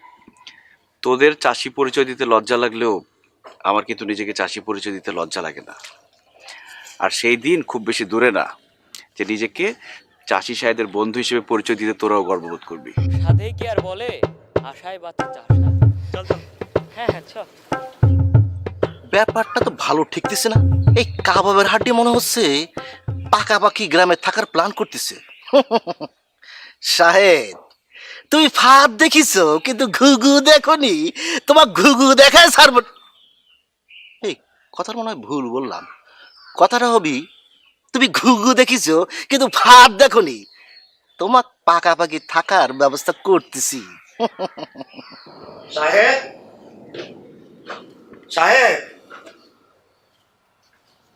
তোদের চাষি পরিচয় দিতে লজ্জা লাগলেও আমার কিন্তু নিজেকে চাষি পরিচয় দিতে লজ্জা লাগে না। আর সেই দিন খুব বেশি দূরে না যে নিজেকে চাষি সাহেবদের বন্ধু হিসেবে পরিচয় দিতে তোরাও গর্ববোধ করবি। সাধেই কি আর বলে, আশায় বাঁচে চাষা। চল চল। হ্যাঁ চল। ব্যাপারটা তো ভালো ঠেকতেছে না। এই কাবাবের হাড্ডি মনে হচ্ছে পাকাপাকি গ্রামে থাকার প্ল্যান করতেছে। সাহেব, তুমি ফাঁদ দেখিছো কিন্তু ঘুঘু দেখোনি। তোমার ঘুঘু দেখায় ছাড়ব। এই কথার মনে হয় ভুল বললাম। কথাটা হবি তুমি ঘুঘু দেখিছো কিন্তু ফাঁদ দেখোনি। তোমার পাকাপাকি থাকার ব্যবস্থা করতেছি। সাহেব, সাহেব,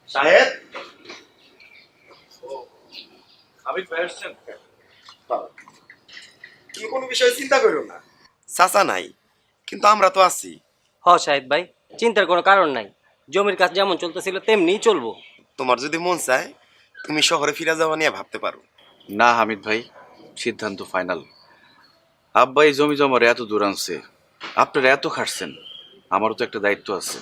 সাহেব, আমি ফেরছেন। তুমি কোনো বিষয়ে চিন্তা করো না, চাচা নাই কিন্তু আমরা তো আছি। হ সাহেব ভাই, চিন্তার কোনো কারণ নাই। জমির কাজ যেমন চলতেছিল তেমনিই চলবো। তোমার যদি মন চায় তুমি শহরে ফিরে যাওয়া নিয়ে ভাবতে পারো। না হামিদ ভাই, সিদ্ধান্ত ফাইনাল। আব্বা এই জমি জমার এত দূর আনছে, আপনারা এত খাটছেন, আমারও তো একটা দায়িত্ব আছে।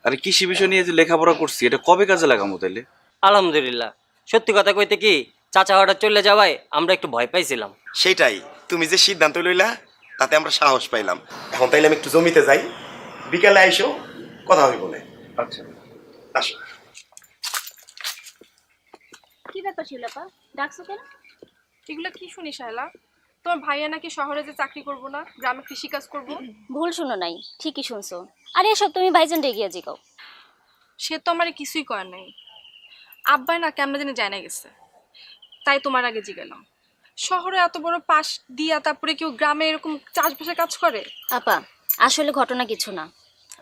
আরে কৃষি বিষয় নিয়ে যে লেখাপড়া করছি এটা কবে কাজে লাগামো তাইলে? আলহামদুলিল্লাহ, সত্যি কথা কইতে কি চাচা হঠাৎ চলে যাওয়ায় আমরা একটু ভয় পাইছিলাম। সেটাই, তুমি যে সিদ্ধান্ত লইলা তাতে আমরা সাহস পাইলাম। এখন তাইলে আমি একটু জমিতে যাই, বিকালে আইসো, কথা হইব না। আচ্ছা আসো। কি ব্যাপার শিলাপা, ডাকছো কেন? এগুলো কি শুনি শায়লা? তোমার ভাইয়া নাকি শহরে যে চাকরি করবো না, গ্রামে কৃষিকাজ করবো। ভুল শুনো নাই, ঠিকই শুনছো। আরে এসব তুমি ভাইজান রেগিয়া জিগাও। সে তো আমার কিছুই করার নাই। আব্বাই না কেমন জানি জানা গেছে, তাই তোমার আগে জিগেলাম। শহরে এত বড় পাশ দিয়া তারপরে কেউ গ্রামে এরকম চাষবাসে কাজ করে? আপা আসলে ঘটনা কিছু না।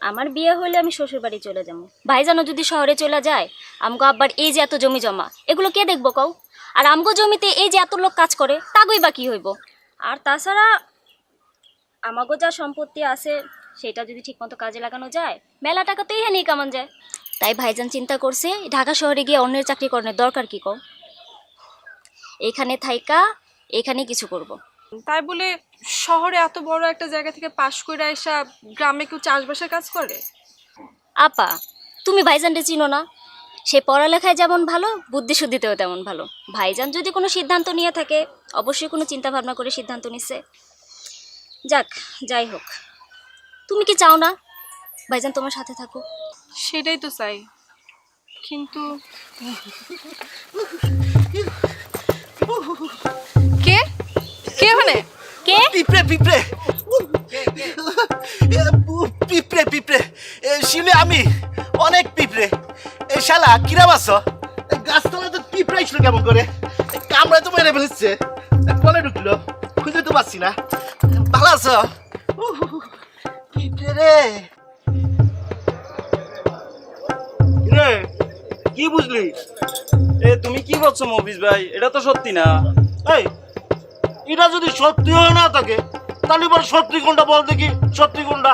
আমার বিয়ে হলে আমি শ্বশুর বাড়ি চলে যাবো। ভাইজানও যদি শহরে চলে যায়, আমগো আব্বার এই যে এত জমি জমা, এগুলো কে দেখবো কও? আর আমগো জমিতে এই যে এত লোক কাজ করে, তাগই বা কি হইব? আর তাছাড়া আমাগো যা সম্পত্তি আছে সেটা যদি ঠিকমতো কাজে লাগানো যায়, মেলা টাকা তো এখানে কামান যায়। তাই ভাইজান চিন্তা করছে ঢাকা শহরে গিয়ে অন্যের চাকরি করানোর দরকার কি কও? এখানে থাইকা এখানে কিছু করব। তাই বলে শহরে এত বড় একটা জায়গা থেকে পাশ করে আইসা গ্রামে কেউ চাষবাসের কাজ করে? আপা তুমি ভাইজানকে চিনো না? সে পড়ালেখায় যেমন ভালো, বুদ্ধি শুদ্ধিতেও তেমন ভালো। ভাইজান যদি কোনো সিদ্ধান্ত নিয়ে থাকে, অবশ্যই কোনো চিন্তা ভাবনা করে সিদ্ধান্ত নিচ্ছে। যাক, যাই হোক, তুমি কি চাও না ভাইজান তোমার সাথে থাকুক? সেটাই তো চাই, কিন্তু কে কে ওখানে? কে? পিঁপড়ে পিঁপড়ে পিঁপড়ে পিঁপড়ে শিলে আমি অনেক পিঁপড়ে। এই শালা কিরাম আছো? গাছতলা তো পিঁপড়ে ছিল কেমন করে, কামড়ায় তো মেরে ফেলেছে, কলে ঢুকলো, খুঁজে তো পাচ্ছি না। ভালো আছো? পিঁপড়ে রে রে, কি বুঝলি? তুমি কি বলছো মফিজ ভাই? এটা তো সত্যি না। এই এটা যদি সত্যি হয় না থাকে, তাহলে এবার সত্যি কোনটা বল দেখি, সত্যি কোনটা?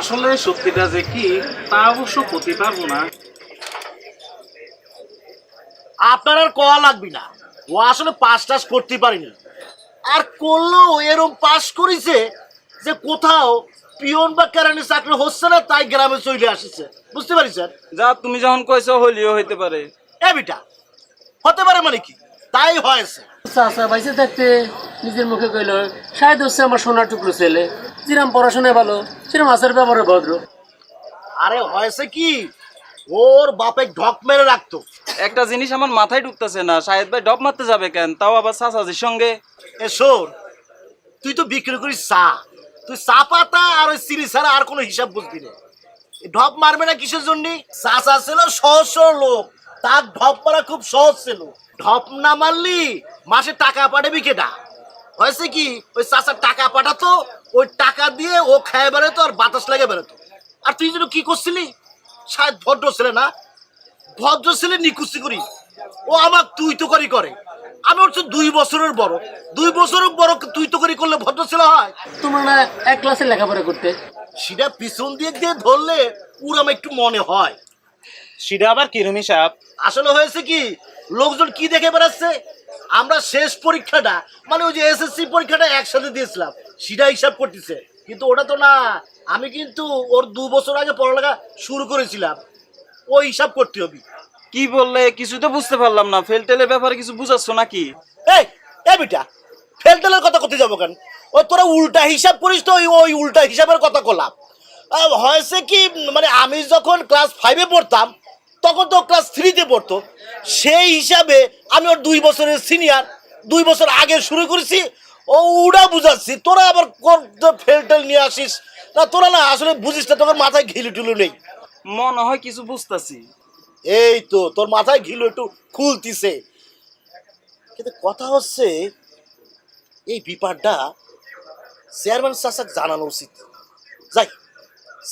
আসলে সত্যিটা যে কি তা অবশ্য বলতে পারবো না। আপনার আর কয়া লাগবি না, ও আসলে পাস টাস করতে পারিনি, আর করলেও এরকম পাস করেছে যে কোথাও পিয়ন বা কেরানি চাকরি হচ্ছে না, তাই গ্রামে চলে আসছে। বুঝতে পারি স্যার? যা তুমি যখন কইছো হলিও হইতে পারে। এ বিটা হতে পারে মানে কি? তাই হয়েছে। চাচা বাইসে থাকতে নিজের মুখে কইল শায়দ হচ্ছে আমার সোনার টুকরো ছেলে, যেরকম পড়াশোনায় ভালো সেরকম আচার ব্যাপারে ভদ্র। আরে হয়েছে কি, ওর বাপে ঢক মেরে রাখতো। একটা জিনিস আমার মাথায় ঢুকতেছে না, শাহেদ ভাই ডব মারতে যাবে কেন, তাও আবার চাচাজির সঙ্গে? এ শোন, তুই তো বিক্রি করিস চা, তুই চা পাতা আর ওই চিনি ছাড়া আর কোনো হিসাব বুঝবি না। ঢপ মারবে না কিসের জন্য? চাচা ছিল সহজ সরল লোক, তার ঢপ মারা খুব সহজ ছিল। ঢপ না মারলি মাসে টাকা পাঠাবি কেটা? হয়েছে কি, ওই চাচার টাকা পাঠাতো, ওই টাকা দিয়ে ও খায় বেড়াতো আর বাতাস লেগে বেড়াতো। আর তুই যেন কি করছিলি? শায়দ ভদ্র ছেলে না, ভদ্র ছেলে নিকুচি করি। ও আমার তুই তো করি করে, আমি হচ্ছে 2 বছরের বড়, 2 বছরের বড় তুই তো করি করলে ভদ্র ছেলে হয়? তোমার না এক ক্লাসে লেখাপড়া করতে? সেটা পিছন দিয়ে দিয়ে ধরলে পুরাম একটু মনে হয়। সেটা আবার কিরমি সাহেব? আসলে হয়েছে কি, লোকজন কি দেখে বেড়াচ্ছে, আমরা শেষ পরীক্ষাটা মানে ওই যে এসএসসি পরীক্ষাটা একসাথে দিয়েছিলাম, সেটা হিসাব করতেছে। কিন্তু ওটা তো না, আমি কিন্তু ওর 2 বছর আগে পড়ালেখা শুরু করেছিলাম, ওই হিসাব করতে হবে। কি বললে কিছু তো বুঝতে পারলাম না। ফেল টেলের ব্যাপারে কিছু বুঝাচ্ছ নাকি? এই এই বেটা, ফেল টেলের কথা করতে যাবো কেন? ওই তোরা উল্টা হিসাব করিস তো, ওই উল্টা হিসাবের কথা করলাম। হয়েছে কি, মানে আমি যখন ক্লাস 5-এ পড়তাম তখন তো ক্লাস 3-তে পড়তো, সেই হিসাবে আমি ওর 2 বছরের সিনিয়র, 2 বছর আগে শুরু করেছি। ও উড়া বুঝাচ্ছি, তোরা আবার ফেল টেল নিয়ে আসিস না। তোরা না আসলে বুঝিস না, তোর মাথায় ঘিলু টুলু নেই। মনে হয় কিছু বুঝতেছি। এই তো তোর মাথায় ঘিলু একটু খুলতিছে, কিন্তু কথা হচ্ছে এই ব্যাপারটা চেয়ারম্যান চাচাকে জানানো উচিত। যাই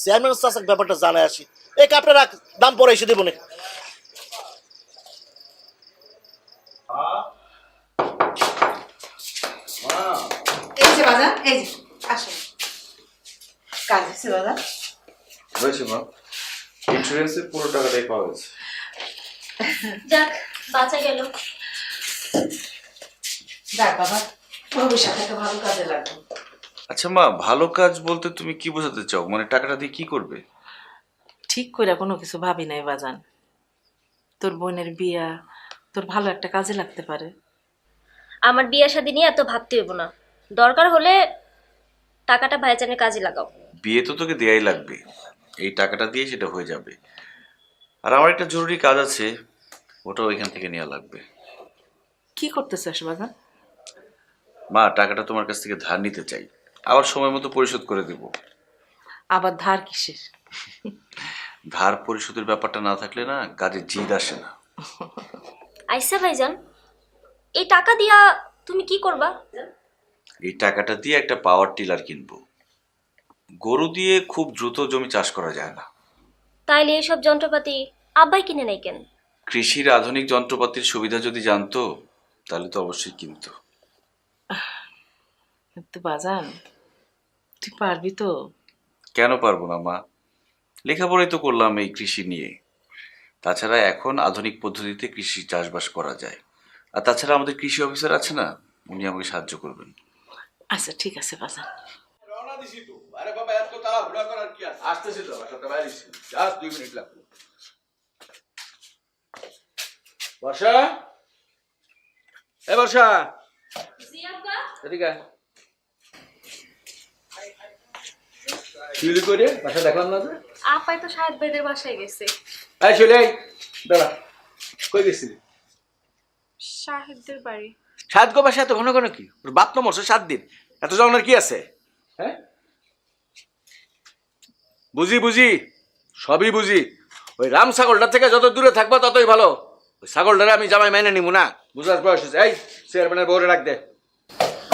চেয়ারম্যান চাচাকে ব্যাপারটা জানায় আসি। এই কাপটা রাখ, দাম পরে এসে দেবো না। এই যে বাজার, এই যে আসো, কাজ হচ্ছে বাজার। হয়েছে মা, ইন্স্যুরেন্সের পুরো টাকাটাই পাওয়া গেছে। যাক, বাঁচা গেল। যাক বাবা, ভবিষ্যতে একটা ভালো কাজে লাগবে। আচ্ছা মা, ভালো কাজ বলতে তুমি কি বোঝাতে চাও? মানে টাকাটা দিয়ে কি করবে? ঠিক করে কোনো কিছু ভাবি নাই বাজান। তোর বোনের বিয়া তোর ভালো একটা কাজে লাগতে পারে। আমার বিয়ে শাদী নিয়ে এত ভাবতে হইব না, দরকার হলে টাকাটা ভাইজানের কাজে লাগাও। বিয়ে তো তোকে দেয়াই লাগবে, এই টাকাটা দিয়ে সেটা হয়ে যাবে। আর আমার একটা জরুরি কাজ আছে, ওটাও এখান থেকে নেওয়া লাগবে। কি করতে চাস বাজান? মা, টাকাটা তোমার কাছ থেকে ধার নিতে চাই, আবার সময় মতো পরিশোধ করে দেব। আবার ধার কিসের? ধার পরিশোধের ব্যাপারটা না থাকলে না কাজে জিদ আসে না। আইসা ভাইজান, এই টাকা দিয়া তুমি কি করবা? এই টাকাটা দিয়ে একটা পাওয়ার টিলার কিনবো। গরু দিয়ে খুব দ্রুত জমি চাষ করা যায় না। তাইলে এইসব যন্ত্রপাতি আব্বাই কিনে নাই কেন? কৃষির আধুনিক যন্ত্রপাতির সুবিধা যদি জানতো তাহলে তো অবশ্যই কিনতো। কিন্তু বাজান, তুই পারবি তো? কেন পারবো না মা, লেখাপড়াই তো করলাম এই কৃষি নিয়ে। তাছাড়া এখন আধুনিক পদ্ধতিতে কৃষি চাষবাস করা যায়। আর তাছাড়া আমাদের কৃষি অফিসার আছে না, উনি আমাকে সাহায্য করবেন। আচ্ছা ঠিক আছে বাজান। রওনা দিছি তো। আরে বাবা, এত তাড়াহুড়া করার কি আছে? আসতেছি তো, আমার সাথে বাইরে এসেছি। জাস্ট 2 মিনিট লাগবে। বর্ষা, এ বর্ষা, জি আব্বা। এদিকে আয়। কি করে বাসা দেখলাম না যে? আপাই তো শাহেদ ভাইদের বাসায় গেছে। এই চলে আয়, দাঁড়া। কই গেছিলি? শাহেদদের বাড়ি। 7 গো বাসা এত ঘন ঘন কি? ওর বাপ তো মরছে 7 দিন, এত জনের কি আছে? হ্যাঁ, বুঝি বুঝি, সবই বুঝি। ওই রাম ছাগলটা থেকে যত দূরে থাকবো ততই ভালো। ওই ছাগলটারে আমি জামাই মাইনে নিবো না, বুঝার বয়স হয়েছে। এই চেয়ারম্যানের বউরে রাখ দে।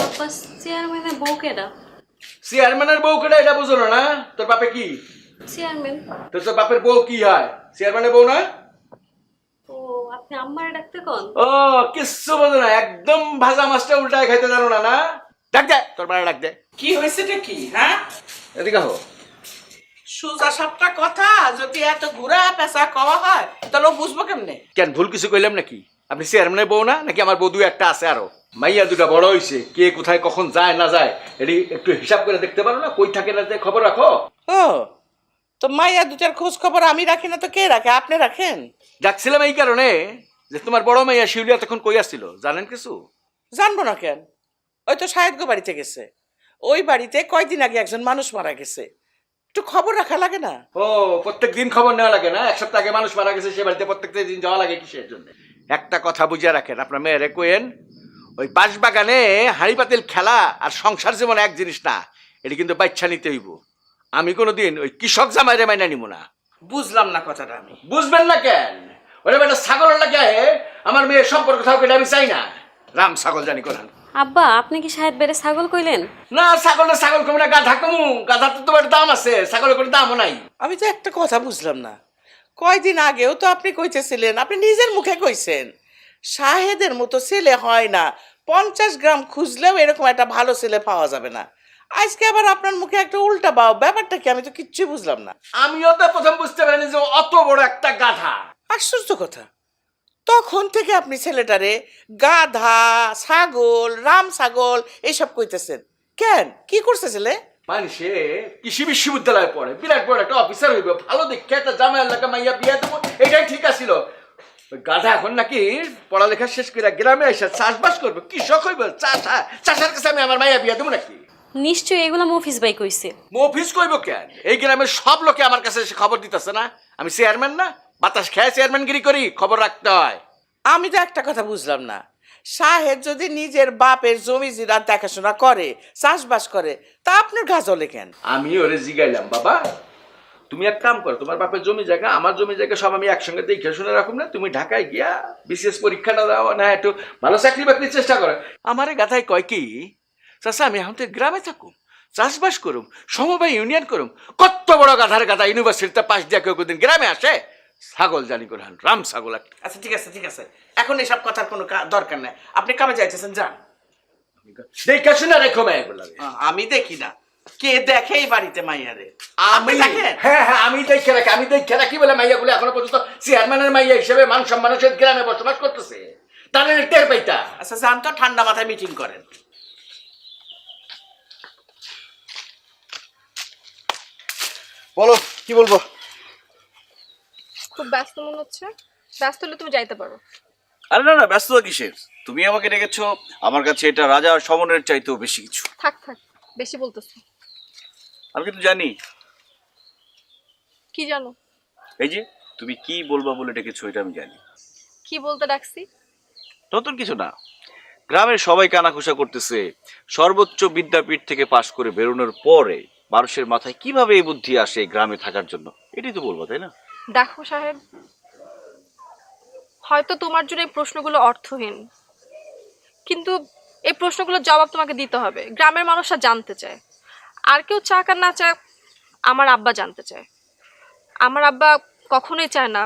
আব্বা, চেয়ারম্যানের বউ কেডা? চেয়ারম্যানের বউ কেটে এটা বুঝো না? তোর বাপে কি? চেয়ারম্যান। তোর বাপের বউ কি হয়? চেয়ারম্যানের বউ না? ও, আপনি আম্মারে ডাকতে কোন? ও, কিচ্ছু বোঝো না, একদম ভাজা মাছটা উল্টায় খাইতে জানো না না? ডাক দে, তোর বাড়ি ডাক দে। কি হয়েছেটা কি? হ্যাঁ, এদিকে হো। সোজা সাপটা কথা যদি এত ঘুরা পেঁচা কওয়া হয় তাহলে বুঝবো কেমনে? কেন, ভুল কিছু কইলাম নাকি? আপনি চেয়ারম্যানের বউ না নাকি? আমার বউ 2-1টা আছে আরো। মাইয়া 2টা বড় হইছে, কে কোথায় কখন যায় না যায় এটি একটু হিসাব করে দেখতে পারো না? কই থাকে না, খবর রাখো। ও, তো মাইয়া 2টার খোঁজ খবর আমি রাখি না তো কে রাখে? আপনি রাখেন? ডাকছিলাম এই কারণে যে তোমার বড় মাইয়া শিউলিয়া তখন কই আসছিল, জানেন কিছু? জানবো না কেন? ওই তো সাহেব গো বাড়িতে গেছে। ওই বাড়িতে কয়দিন আগে একজন মানুষ মারা গেছে, একটু খবর রাখা লাগে না? ও, প্রত্যেক দিন খবর নেওয়া লাগে না? 1 সপ্তাহ আগে মানুষ মারা গেছে, সে বাড়িতে প্রত্যেক দিন যাওয়া লাগে কিসের জন্য? একটা কথা বুঝিয়ে রাখেন, আপনার মেয়েরে কোয়েন, ওই বাঁশবাগানে হাঁড়ি পাতিল খেলা আর সংসার জীবন এক জিনিস না। এটি কিন্তু বাচ্চা নিতে হইব। আমি কোনোদিন ওই কৃষক জামাইরে মাইনা নিব না। বুঝলাম না কথাটা আমি। বুঝবেন না কেন? ওরে বেটা ছাগলের লাগে আমার মেয়ের সম্পর্ক থাকবে, আমি চাই না। রাম ছাগল জানি কোন। আব্বা, আপনি কি শাহেদ ভাইরে ছাগল কইলেন? না, ছাগল কমে না, গাধা কমু। গাধা তো তোমার দাম আছে, ছাগলের কোনো দামও নাই। আমি তো একটা কথা বুঝলাম না, কয়দিন আগেও তো আপনি কইতেছিলেন, আপনি নিজের মুখে কইছেন শাহেদের মতো ছেলে হয় না, 50 গ্রাম খুঁজলেও এরকম একটা ভালো ছেলে পাওয়া যাবে না। আজকে আবার আপনার মুখে একটা উল্টা বাও, ব্যাপারটা কি? আমি তো কিচ্ছু বুঝলাম না। আমিও তো প্রথম বুঝতে পারিনি যে অত বড় একটা গাধা। আশ্চর্য কথা, তখন থেকে আপনি ছেলেটারে গাধা, ছাগল, রাম ছাগল এইসব কইতেছেন কেন? কি করছে ছেলে? মানুষে কৃষি বিশ্ববিদ্যালয়ে পড়ে, বিরাট বড় একটা অফিসার হইবে, ভালো দেখে একটা জামাই এলাকা মাইয়া বিয়া দেবো, এটাই ঠিক আছিল। ওই গাধা এখন নাকি পড়ালেখা শেষ করে গ্রামে এসে চাষবাস করবে, কৃষক হইবে, চাষার কাছে আমি আমার মাইয়া বিয়া দেবো নাকি? নিশ্চয়ই এগুলো মফিজ ভাই কইছে। মফিজ কইব কেন? এই গ্রামের সব লোকে আমার কাছে এসে খবর দিতেছে না? আমি চেয়ারম্যান না? বাতাস খেয়ে চেয়ারম্যানগিরি করি, খবর রাখতে হয়। আমি তো একটা কথা বুঝলাম না, সাহেব যদি নিজের বাপের জমি জিরাত দেখাশোনা করে, চাষবাস করে, তা আপনার গা জ্বলে কেন? আমি ওরে জিগাইলাম, বাবা তুমি এক কাম করো, তোমার বাপের জমি জায়গা, আমার জমি জায়গা সব আমি একসঙ্গে দেখে শুনে রাখুন না, তুমি ঢাকায় গিয়া বিশেষ পরীক্ষাটা দাও না, একটু ভালো চাকরি বাকরির চেষ্টা করো। আমারে গাথায় কয় কি, চাষা আমি এখন তো গ্রামে থাকুম, চাষবাস করুম, সমবায় ইউনিয়ন করুম। কত বড় গাধার গাধা ইউনিভার্সিটিতে পাশ দিয়া কেউ কোনদিন গ্রামে আসে? ছাগল জানি কোরআন, রাম ছাগল। আচ্ছা ঠিক আছে ঠিক আছে, এখন এসব কথার কোনো দরকার নাই, আপনি কামে যাইতেছেন, যান। দেখে শুনে রেখো মেয়েগুলো। আমি দেখি না, কে দেখে এই বাড়িতে মাইয়ারে? আমি দেখেন? হ্যাঁ হ্যাঁ, আমি দেখে রাখি বলে মাইয়াগুলো এখনো পর্যন্ত চেয়ারম্যানের মাইয়া হিসেবে মান সম্মানের সহিত গ্রামে বসবাস করতেছে, তাহলে টের পাইতা। আচ্ছা যান তো, ঠান্ডা মাথায় মিটিং করেন। বলো, কি বলবো? খুব ব্যস্ত মনে হচ্ছে। ব্যস্ত হলে তুমি যাইতে পারো। আরে না না, ব্যস্ততা কিসের? তুমি আমাকে ডেকেছো, আমার কাছে এটা রাজা আর সমনের চাইতেও বেশি কিছু। থাক থাক, বেশি বলতেছো। আমি কিন্তু জানি। কি জানো? এই যে তুমি কি বলবা বলে ডেকেছো এটা আমি জানি। কি বলতে ডাকছি? নতুন কিছু না, গ্রামের সবাই কানাঘুষা করতেছে সর্বোচ্চ বিদ্যাপীঠ থেকে পাশ করে বেরোনোর পরে মানুষের মাথায় কিভাবে এই বুদ্ধি আসে গ্রামে থাকার জন্য, এটাই তো বলবো, তাই না? দেখো সাহেব, হয়তো তোমার জন্য এই প্রশ্নগুলো অর্থহীন, কিন্তু এই প্রশ্নগুলোর জবাব তোমাকে দিতে হবে। গ্রামের মানুষরা জানতে চায়, আর কেউ চাক আর না চায়, আমার আব্বা জানতে চায়। আমার আব্বা কখনোই চায় না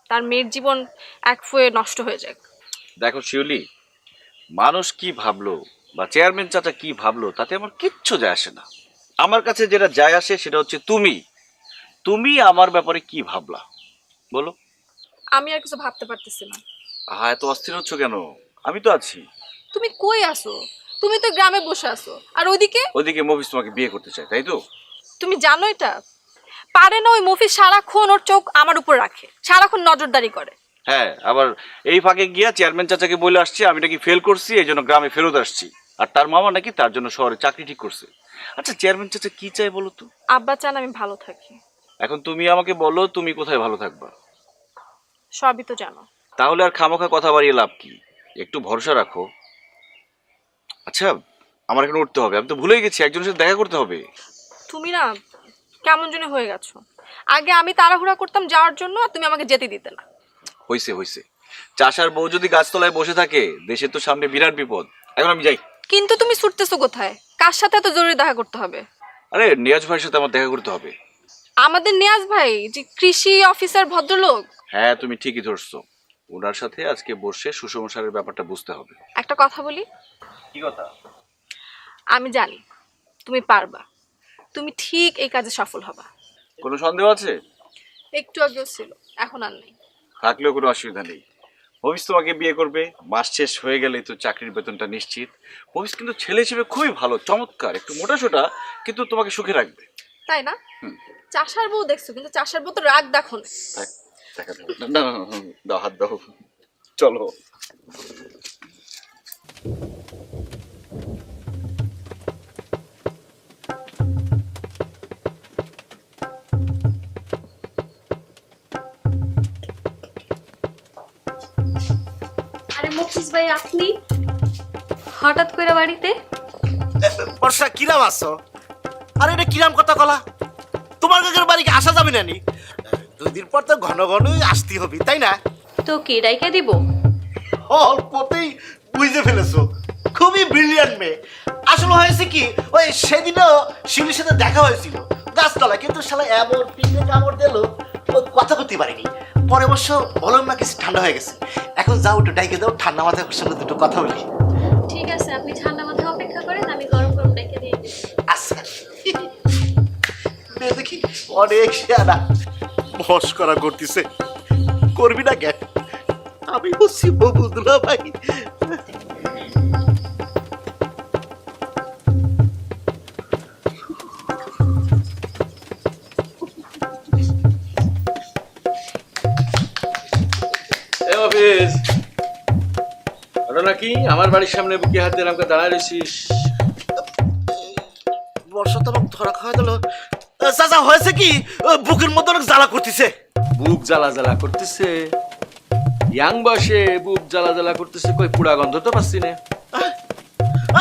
তার মেয়ের জীবন এক ফুয়ে নষ্ট হয়ে যাক। দেখো শিউলি, মানুষ কি ভাবলো বা চেয়ারম্যান চাচা কি ভাবলো তাতে আমার কিচ্ছু যায় আসে না। আমার কাছে যেটা যায় আসে সেটা হচ্ছে তুমি আমার ব্যাপারে কি ভাবলা বলো। আমি আর কিছু ভাবতে পারতেছি না। এত অস্থির হচ্ছ কেন? আমি তো আছি। তুমি কই আসো? তুমি তো গ্রামে বসে আছো, আর ওইদিকে মফিজ তোমাকে বিয়ে করতে চায়, তাই তো? তুমি জানো এটা? পারে না ওই মফিজ সারাক্ষণ ওর চোখ আমার উপর রাখে, সারাক্ষণ নজরদারি করে। হ্যাঁ, আবার এই ফাঁকে গিয়া চেয়ারম্যান চাচাকে বলে আসছে আমি নাকি ফেল করছি, এই জন্য গ্রামে ফেরত আসছি, আর তার মামা নাকি তার জন্য শহরে চাকরি ঠিক করছে। আচ্ছা, চেয়ারম্যান চাচা কি চাই বলো তো? আব্বা চান আমি ভালো থাকি। এখন তুমি আমাকে বলো তুমি কোথায় ভালো থাকবা? সবই তো জানো। তাহলে আর খামোখা কথা বাড়িয়ে লাভ কি? একটু ভরসা রাখো। আচ্ছা, আমার এখন উঠতে হবে, আমি তো ভুলেই গেছি একজনের সাথে দেখা করতে হবে। তুমি না কেমন জন্য হয়ে গেছো। আগে আমি তাড়াহুড়া করতাম যাওয়ার জন্য, আর তুমি আমাকে যেতে দিতে না। হইছে চাষার বউ যদি গাছতলায় বসে থাকে দেশের তো সামনে বিরাট বিপদ। এখন আমি যাই। কিন্তু তুমি ছুটতেছো কোথায়? কার সাথে এত জরুরি দেখা করতে হবে? আরে নিয়াজ ভাইয়ের সাথে আমার দেখা করতে হবে। আমাদের নিয়াজ ভাই যে কৃষি অফিসার ভদ্রলোক? হ্যাঁ, তুমি ঠিকই ধরছো, ওনার সাথে আজকে বসে সুষম সারের ব্যাপারটা বুঝতে হবে। একটা কথা বলি। কি কথা? আমি জানি তুমি পারবা, তুমি ঠিক এই কাজে সফল হবা। কোনো সন্দেহ আছে? একটু আগেও ছিল, এখন আর নেই। থাকলেও কোনো অসুবিধা নেই। মফিজ তোমাকে বিয়ে করবে, মাস শেষ হয়ে গেলেই তো চাকরির বেতনটা নিশ্চিত। মফিজ কিন্তু ছেলে হিসেবে খুবই ভালো, চমৎকার, একটু মোটাসোটা, কিন্তু তোমাকে সুখে রাখবে। তাই না? চাষার বউ দেখছো, কিন্তু চাষার বউ তো রাগ দেখো না। না, দাও, হাত দাও, চলো। আরে মফিজ ভাই, আপনি হঠাৎ করে বাড়িতে? বর্ষা কিরাম আছো? আরে এটা কিরাম কথা কলা, তোমার কাকের বাড়িকে আসা যাবে না নি? 2 দিন পর তো ঘন ঘনই আসতে হবে, তাই না? তো কে ডাইকা দিব? অল্পতেই বুঝে ফেলেছো, খুবই ব্রিলিয়ান্ট মেয়ে। আসলে হয়েছে কি, ওই সেদিনও শিউলির সাথে দেখা হয়েছিল গাছতলায়, কিন্তু শালা এমন পিঠে কামড় দিল ও কথা বলতে পারিনি। পরে অবশ্য বললাম না কিছু ঠান্ডা হয়ে গেছে। এখন যাও একটু ডাইকে দাও, ঠান্ডা মাথায় ওর সঙ্গে দুটো কথা বলি। ঠিক আছে, আপনি ঠান্ডা মাথায় অপেক্ষা করেন, আমি গরম গরম ডাইকা দিয়ে দিই। আচ্ছা, মেয়ে দেখি অনেক শেয়ারা মস্করা করতেছে, করবি না কেন? আমি বলছি ববুদুল্লাহ ভাই। মফিজ, ঘটনা কি? আমার বাড়ির সামনে বুকে হাত দিয়ে আমাকে দাঁড়ায় রয়েছিস। বর্ষা তো ধরা খাওয়া দিল। চাচা হয়েছে কি, বুকের মধ্যে অনেক জ্বালা করতেছে। বুক জ্বালা জ্বালা করতেছে? ইয়াং বয়সে বুক জ্বালা জ্বালা করতেছে, কই পুড়া গন্ধ তো পাচ্ছি না।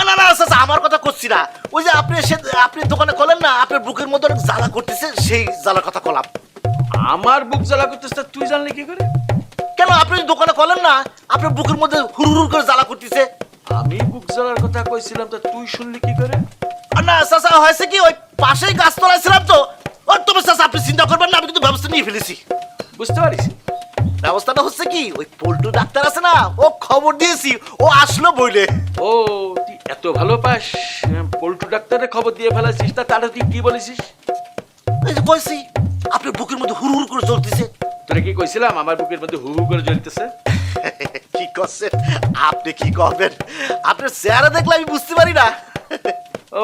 না না চাচা, আমার কথা করছি না, ওই যে আপনি দোকানে কলেন না আপনার বুকের মধ্যে অনেক জ্বালা করতেছে, সেই জ্বালার কথা কলাম। আমার বুক জ্বালা করতেছে তুই জানলি কি করে? কেন, আপনি দোকানে কলেন না আপনার বুকের মধ্যে হুড় হুড় করে জ্বালা করতেছে? আমি বুক জ্বালার কথা কইছিলাম, তা তুই শুনলি কি করে? না চাচা, হয়েছে কি, ওই পাশেই গাছতলায় ছিলাম তো। ওই তবে চাচা আপনি চিন্তা করবেন না, আমি কিন্তু ব্যবস্থা নিয়ে ফেলেছি। বুঝতে পারিস? ব্যবস্থাটা হচ্ছে কি, ওই পল্টু ডাক্তার আছে না, ও খবর দিয়েছি, ও আসলো বইলে। ও, তুই এত ভালো পাস, পল্টু ডাক্তারের খবর দিয়ে ফেলাছিস? তা তারা তুই কি বলেছিস? এই যে কইছি আপনার বুকের মধ্যে হুড় হুড় করে চলতেছে। তোরা কি কইছিলাম আমার বুকের মধ্যে হু হু করে জ্বলতেছে? কি করছেন আপনি, কি করবেন? আপনার চেহারা দেখলে আমি বুঝতে পারি না। ও,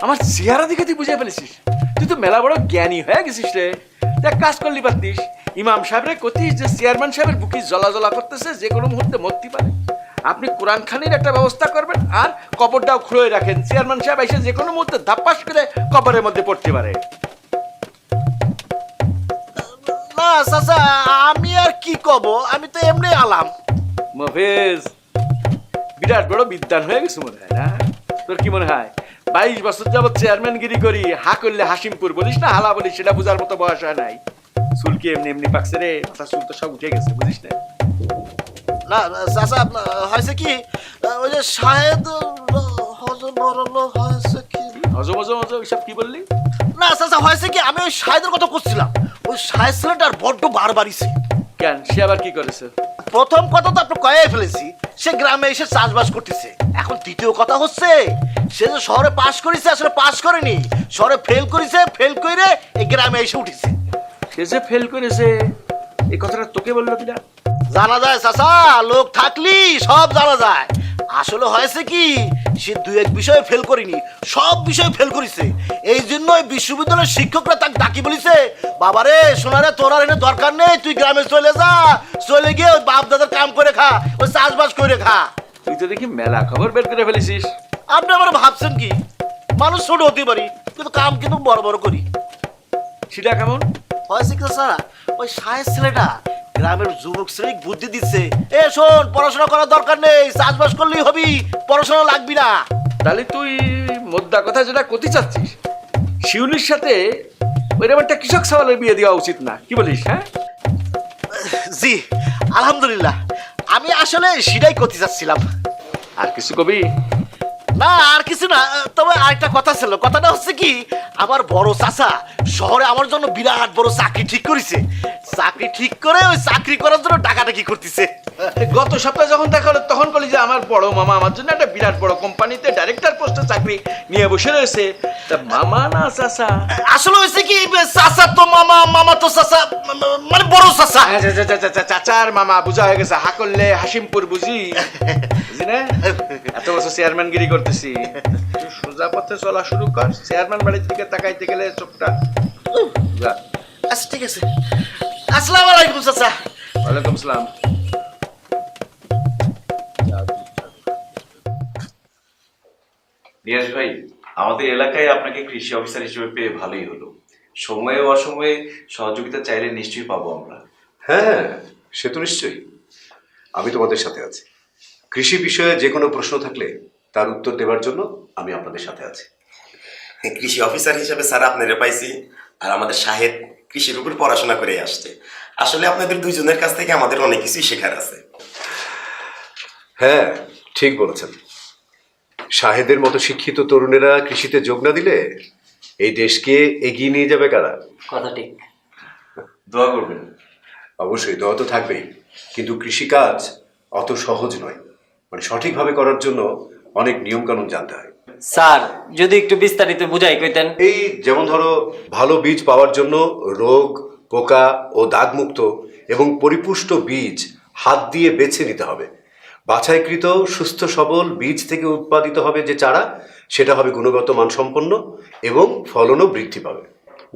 আমার চেহারা দেখে তুই বুঝে ফেলেছিস? তুই তো মেলা বড় জ্ঞানী হয়ে গেছিস রে। দেখ, কাজ করলি পারতিস, ইমাম সাহেবরে কতিস যে চেয়ারম্যান সাহেবের বুকি জ্বলা জ্বলা করতেছে, যে কোনো মুহূর্তে মরতে পারে। আপনি কোরআন খানির একটা ব্যবস্থা করবেন আর কবরটাও খুঁড়ে রাখেন। চেয়ারম্যান সাহেব এসে যে কোনো মুহূর্তে ধাপ্পাস করে কবরের মধ্যে পড়তে পারে। না চাচা, আমি আর কি কব, আমি তো এমনি আলাম। মফেজ বিরাট বড় বিদ্বান হয়ে গেছে মনে হয় না? তোর কি মনে হয় 22 বছর যাবত চেয়ারম্যানগিরি করি, হা করলে হাসিমপুর বলিস না হালা বলিস, সেটা বোঝার মতো বয়স হয় নাই? চুল কি এমনি এমনি পাকছে রে? মাথা চুল তো সব উঠে গেছে, বুঝিস না? না চাচা, হয়েছে কি, ওই যে শাহেদ হজম হয়েছে কি, হজম হজম হজম এসব কি বললি? না চাচা হয়েছে কি, আমি ওই শাহেদের কথা করছিলাম। ওই শাহেদ ছেলেটার বড্ড বাড়বাড়িছে। কেন, সে আবার কি করেছে? প্রথম কথা তো আপনি কয়ে ফেলেছি, সে গ্রামে এসে চাষবাস করতেছে। এখন দ্বিতীয় কথা হচ্ছে, সে যে শহরে পাশ করেছে আসলে পাশ করেনি, শহরে ফেল করেছে, ফেল করে এই গ্রামে এসে উঠেছে। সে যে ফেল করেছে এই কথাটা তোকে বললো কিনা? জানা যায় চাচা, লোক থাকলি সব জানা যায়। আসলে হয়েছে কি, সে 2-1 বিষয়ে ফেল করেনি, সব বিষয়ে ফেল করেছে। এই জন্য বিশ্ববিদ্যালয়ের শিক্ষকরা তাকে ডাকি বলিছে, বাবারে সোনারে তোর আর এনে দরকার নেই, তুই গ্রামে চলে যা, চলে গিয়ে ওই বাপ দাদার কাম করে খা, ওই চাষবাস করে খা। তুই তো দেখি মেলা খবর বের করে ফেলেছিস। আপনি আবার ভাবছেন কি, মানুষ ছোট হতে পারি কিন্তু কাম কিন্তু বড় বড় করি। সেটা কেমন? হয়েছে কি স্যার, ওই সায়েন্স ছেলেটা গ্রামের যুবক শ্রেণী বুদ্ধি দিচ্ছে, এ শোন পড়াশোনা করার দরকার নেই, চাষবাস করলেই হবি, পড়াশোনা লাগবি না। তাহলে তুই মোদ্দা কথা যেটা করতে চাচ্ছিস, শিউলির সাথে ওইরকম একটা কৃষক সওয়ালের বিয়ে দেওয়া উচিত না, কি বলিস? হ্যাঁ জি আলহামদুলিল্লাহ, আমি আসলে সেটাই করতে চাচ্ছিলাম। আর কিছু কবি? না আর কিছু না, তবে আরেকটা কথা ছিল। কথাটা হচ্ছে কি, আমার বড় চাচা শহরে আমার জন্য বিরাট বড় চাকরি ঠিক করেছে। চাকরি ঠিক করে ওই চাকরি করার জন্য ডাকাডাকি করতেছে। গত সপ্তাহে যখন দেখা হলো তখন বলি যে আমার বড় মামা আমার জন্য একটা বিরাট বড় কোম্পানিতে ডাইরেক্টর পোস্টে চাকরি নিয়ে বসে রয়েছে। তা মামা না চাচা? আসলে হয়েছে কি, চাচা তো মামা, মামা তো চাচা, মানে বড় চাচা। চাচার মামা বুঝা হয়ে গেছে, হা করলে হাসিমপুর বুঝি, বুঝি না? এত বছর চেয়ারম্যানগিরি করতেছি, তুই সোজা পথে চলা শুরু কর। চেয়ারম্যান বাড়ির দিকে তাকাইতে গেলে চোখটা। আচ্ছা ঠিক আছে, আসসালামু আলাইকুম চাচা। ওয়ালাইকুম আসসালাম। নিয়াজ ভাই, আমাদের এলাকায় আপনাকে কৃষি অফিসার হিসেবে পেয়ে ভালোই হলো। সময়ে অসময়ে সহযোগিতা চাইলে নিশ্চয়ই পাবো আমরা। হ্যাঁ, সে তো নিশ্চয়ই। আমি তোমাদের সাথে আছি। কৃষি বিষয়ে যে কোনো প্রশ্ন থাকলে তার উত্তর দেওয়ার জন্য আমি আপনাদের সাথে আছি। কৃষি অফিসার হিসেবে স্যার আপনারা পাইছি, আর আমাদের শাহেদ কৃষির উপর পড়াশোনা করে আসছে। আসলে আপনাদের দুইজনের কাছ থেকে আমাদের অনেক কিছুই শেখার আছে। হ্যাঁ, ঠিক বলেছেন। শাহেদের মতো শিক্ষিত তরুণেরা কৃষিতে যোগ না দিলে এই দেশকে এগিয়ে নিয়ে যাবে কারা? কথা ঠিক। দোয়া করবেন। অবশ্যই দোয়া তো থাকবেই, কিন্তু কৃষিকাজ অত সহজ নয়। মানে সঠিকভাবে করার জন্য অনেক নিয়ম কানুন জানতে হয়। স্যার যদি একটু বিস্তারিত বুঝাই কইতেন। এই যেমন ধরো, ভালো বীজ পাওয়ার জন্য রোগ, পোকা ও দাগমুক্ত এবং পরিপুষ্ট বীজ হাত দিয়ে বেছে নিতে হবে। বাছাইকৃত সুস্থ সবল বীজ থেকে উৎপাদিত হবে যে চারা, সেটা হবে গুণগত মানসম্পন্ন এবং ফলনও বৃদ্ধি পাবে।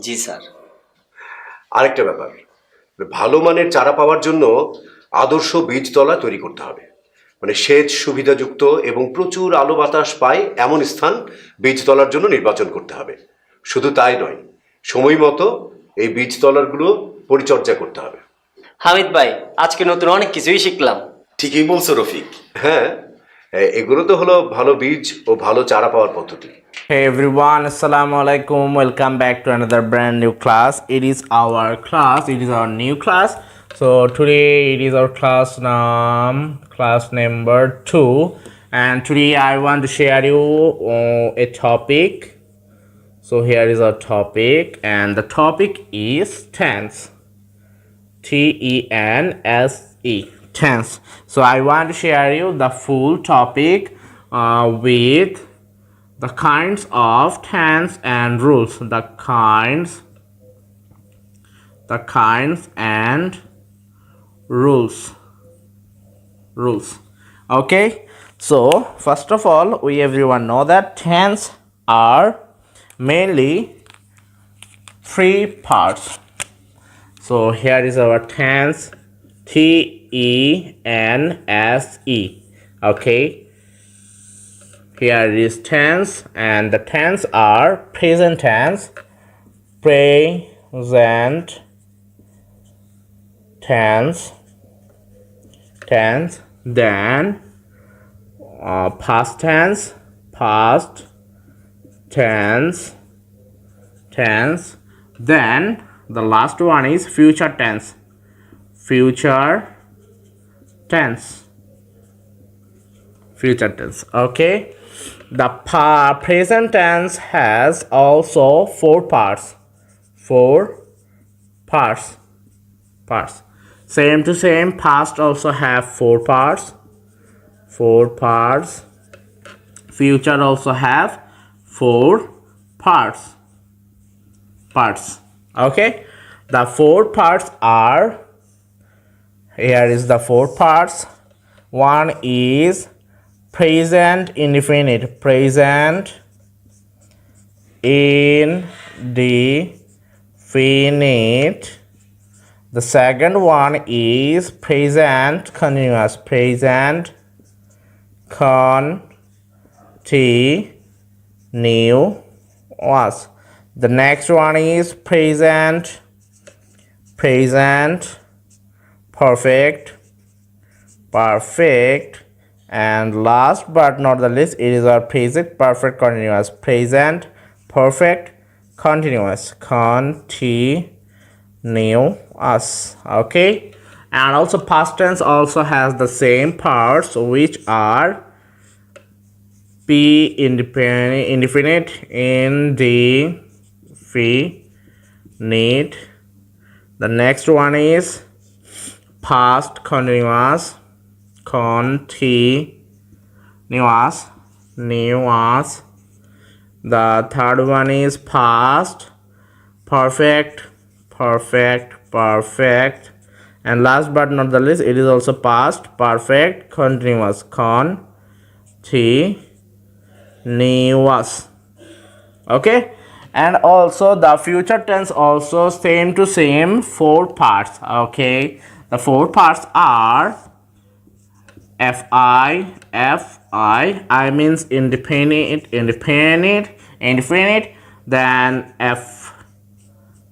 জি স্যার। আরেকটা ব্যাপার, ভালো মানের চারা পাওয়ার জন্য আদর্শ বীজতলা তৈরি করতে হবে। মানে সেচ সুবিধাযুক্ত এবং প্রচুর আলো বাতাস পায় এমন স্থান বীজতলার জন্য নির্বাচন করতে হবে। শুধু তাই নয়, সময় মতো এই বীজতলাগুলো পরিচর্যা করতে হবে। হামিদ ভাই, আজকে নতুন অনেক কিছুই শিখলাম। ঠিকই বলছো রফিক। হ্যাঁ, এগুলো তো হলো ভালো বীজ ও ভালো চারা পাওয়ার পদ্ধতি। Hey everyone, assalamu alaikum. Welcome back to another brand new class. It is our class. It is our new class. So today it is our class number 2, and today I want to share you a topic. So here is our topic, and the topic is tense. T-E-N-S-E. Tense. So I want to share you the full topic with the kinds of tense and rules. The kinds and rules. Okay. So first of all, we everyone know that tense are mainly 3 parts. So here is our tense. T-E-N-S-E. Okay, here is tense, and the tense are present tense, present tense, then past tense, past tense, then the last one is future tense, future tense. Okay, the present tense has also four parts. Same to same, past also have four parts. Future also have four parts. Okay, the four parts are, here is the four parts. One is present indefinite, present indefinite. The second one is present continuous, present continuous. The next one is present perfect, and last but not the least, it is our present perfect continuous, present perfect continuous. Okay, and also past tense also has the same parts, which are indefinite, the next one is past continuous, the third one is past perfect, and last but not the least, it is also past perfect continuous, okay. And also the future tense also same to same, four parts. Okay, the four parts are I means indefinite, then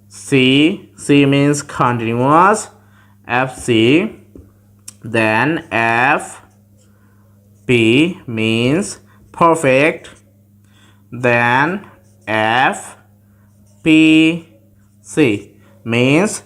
C means continuous, then FP means perfect, then FPC means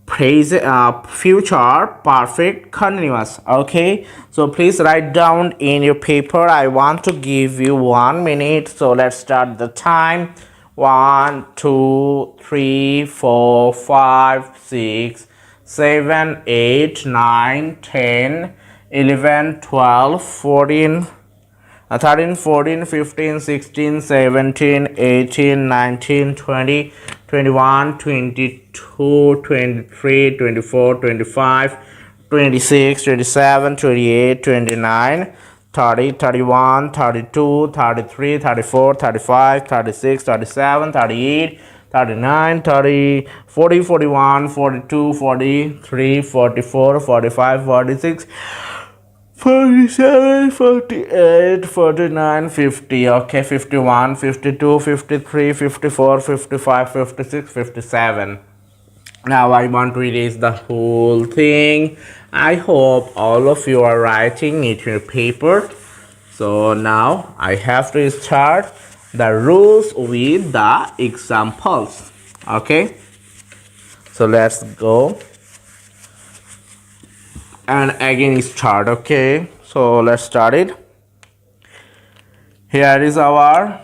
future perfect continuous. Okay, so please write down in your paper. I want to give you 1 minute, so let's start the time. 1 2 3 4 5 6 7 8 9 10 11 12 14 13 14 15 16 17 18 19 20 21 22 23 24 25 26 27 28 29 30 31 32 33 34 35 36 37 38 39 40 41 42 43 44 45 46 47 48 49 50. Okay, 51 52 53 54 55 56 57. Now I want to erase the whole thing. I hope all of you are writing it in your paper. So now I have to start the rules with the examples. Okay, so let's go and again start. Okay, so let's start it. Here is our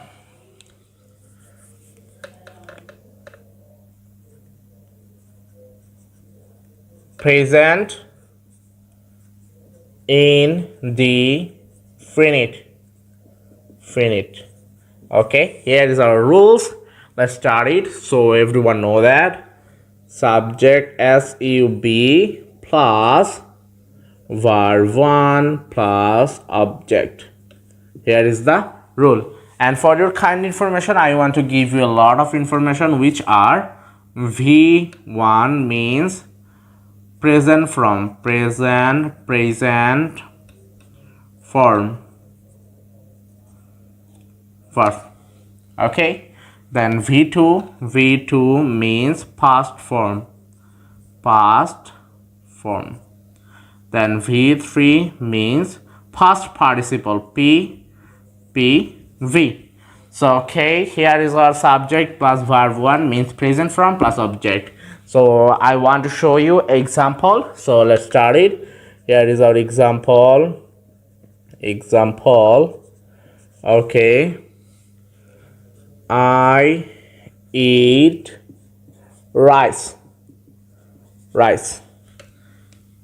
present indefinite. Okay, here is our rules. Let's start it so everyone know that. Subject sub plus verb 1 plus object. Here is the rule. And for your kind information, I want to give you a lot of information, which are V1 means present from, present form. Verb. Okay. Then V2 means past form. Past form. Then V3 means past participle. V. So okay, here is our subject plus verb 1 means present form plus object. So I want to show you example. So let's start it. Here is our example. Okay. I eat rice.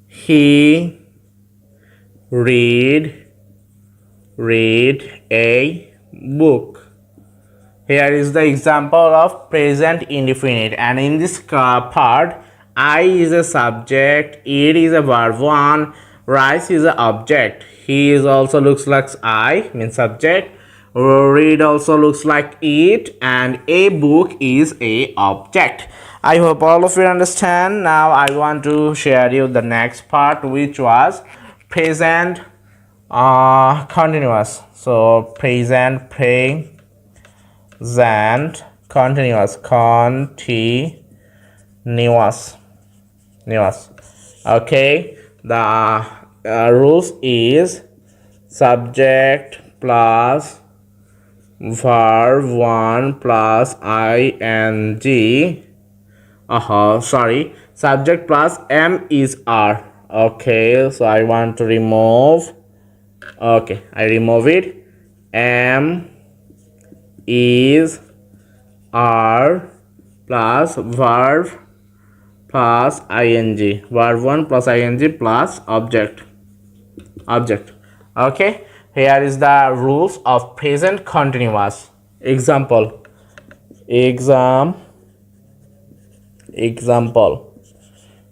He read a book. Here is the example of present indefinite, and in this part, I is a subject, eat is a verb 1, rice is an object. He is also looks like I means subject. Read also looks like eat, and a book is a object. I hope all of you understand. Now I want to share you the next part, which was present continuous. So present continuous. Okay, the rules is subject plus verb 1 plus ing. Subject plus m is r. Okay, so I want to remove. Okay, I remove it. M is r plus verb plus ing. Verb 1 plus ing plus object. Okay, here is the rules of present continuous. Example.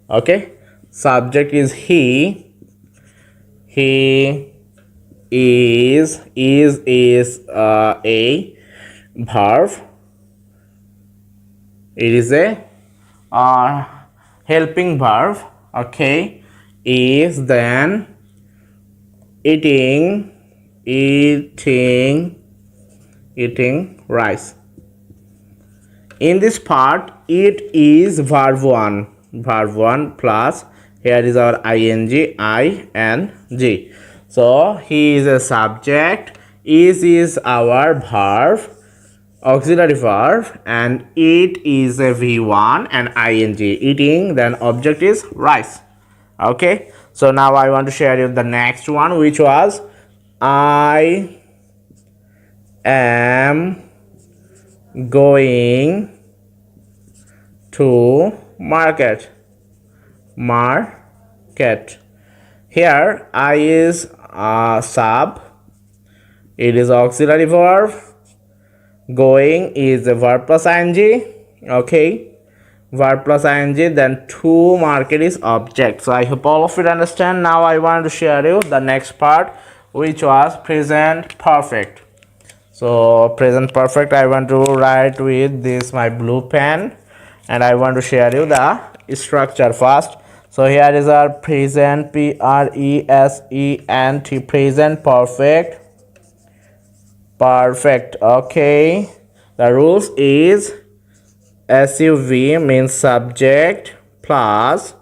Okay, subject is he is a verb. It is a helping verb. Okay, is then eating rice. In this part, it is verb 1 plus, here is our ing. So he is a subject, is our verb, auxiliary verb, and it is a v1 and ing. Eating, then object is rice. Okay, so now I want to share you the next one, which was I am going to market. Here I is sub, it is auxiliary verb, going is a verb plus ing. Okay, verb plus ing, then to market is object. So I hope all of you understand. Now I want to share you the next part, which was present perfect. So present perfect, I want to write with this my blue pen, and I want to share you the structure first. So here is our present, present, present perfect. Okay, the rules is SUV means subject plus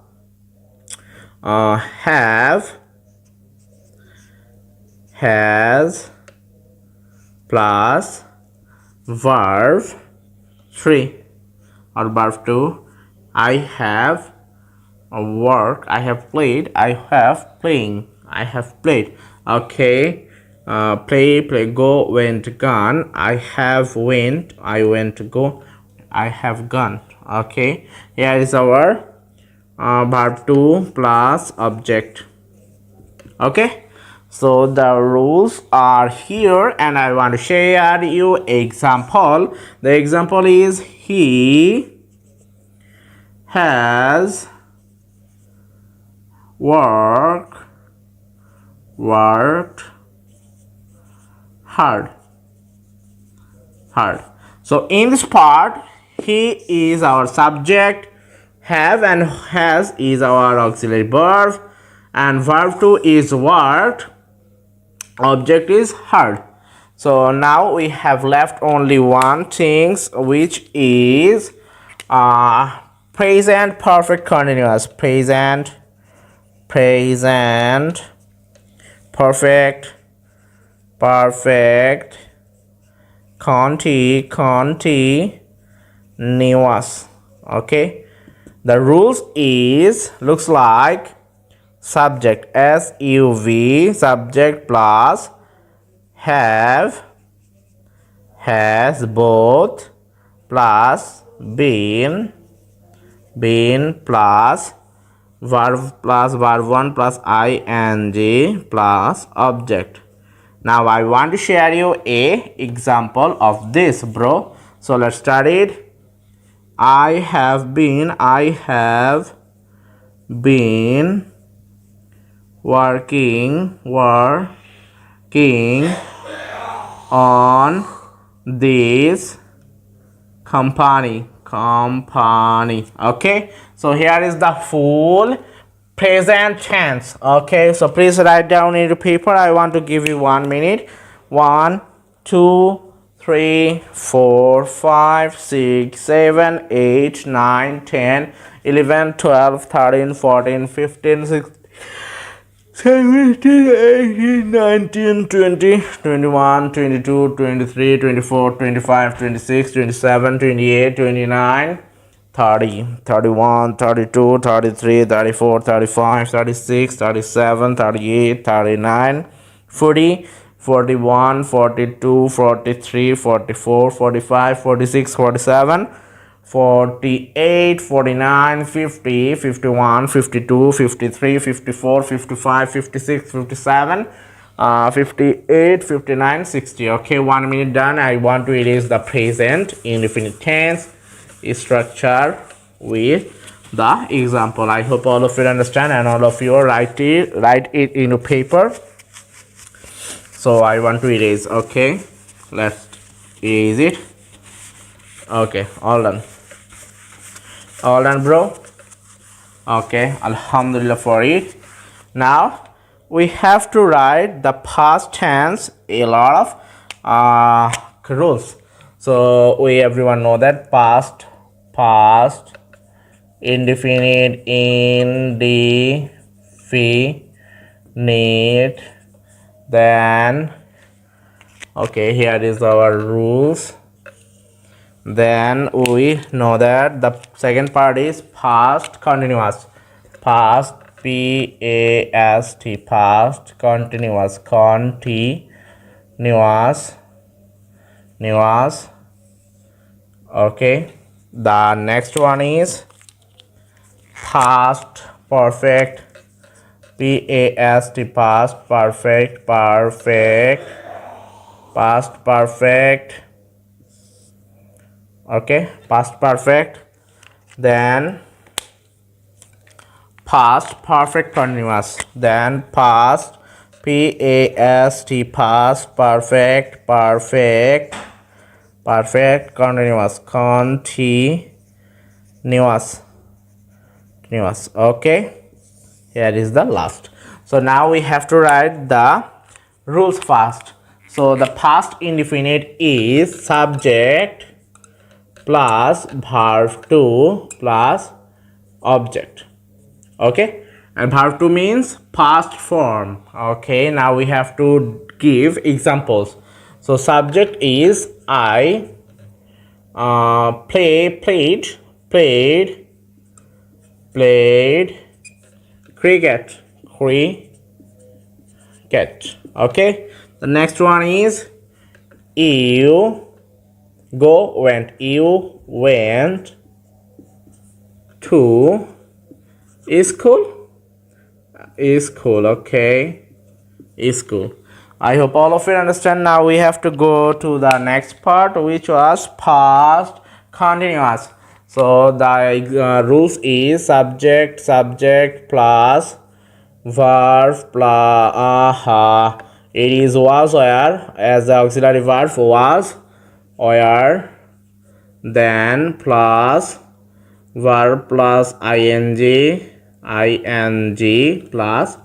have, has plus verb 3 or verb 2. I have work, I have played, I have playing, I have played. Okay, play, go, went, gone. I have went, I went to go, I have gone. Okay, here is our verb 2 plus object. Okay, so the rules are here, and I want to share you example. The example is he has worked hard. So in this part, he is our subject, have and has is our auxiliary verb, and verb 2 is worked, Object is heard. So now we have left only one things, which is present perfect continuous. Present perfect continuous. Okay, the rules is looks like subject SUV, subject plus have, has, both, plus been plus verb 1 plus ing plus object. Now I want to share you a example of this, bro. So let's start it. I have been working on this company. Okay, so here is the full present tense. Okay, so please write down in the paper. I want to give you 1 minute. 1 2 3 4 5 6 7 8 9 10 11 12 13 14 15 16 17, 18, 19, 20, 21, 22, 23, 24, 25, 26, 27, 28, 29, 30, 31, 32, 33, 34, 35, 36, 37, 38, 39, 40, 41, 42, 43, 44, 45, 46, 47, 48, 49, 50, 51, 52, 53, 54, 55, 56, 57, 58, 59, 60. Okay, 1 minute done. I want to erase the present indefinite tense structure with the example. I hope all of you understand and all of you write it in a paper. So I want to erase. Okay, let's erase it. Okay, all done. All done, bro. Okay, alhamdulillah for it. Now we have to write the past tense, a lot of rules. So we everyone know that past indefinite, then okay, here is our rules. Then we know that the second part is past continuous. Past, P-A-S-T, past continuous. Okay. The next one is past perfect. P-A-S-T, past perfect. Past perfect. Okay, past perfect. Then past perfect continuous. Then past, P-A-S-T, past perfect continuous. Okay, here is the last. So now we have to write the rules first. So the past indefinite is subject plus verb 2 plus object. Okay, and verb 2 means past form. Okay, now we have to give examples. So subject is I played cricket. Okay, the next one is you went to school. Okay, school. I hope all of you understand. Now we have to go to the next part, which was past continuous. So the rules is subject plus verb plus it is was where as the auxiliary verb was where, then plus verb plus ing plus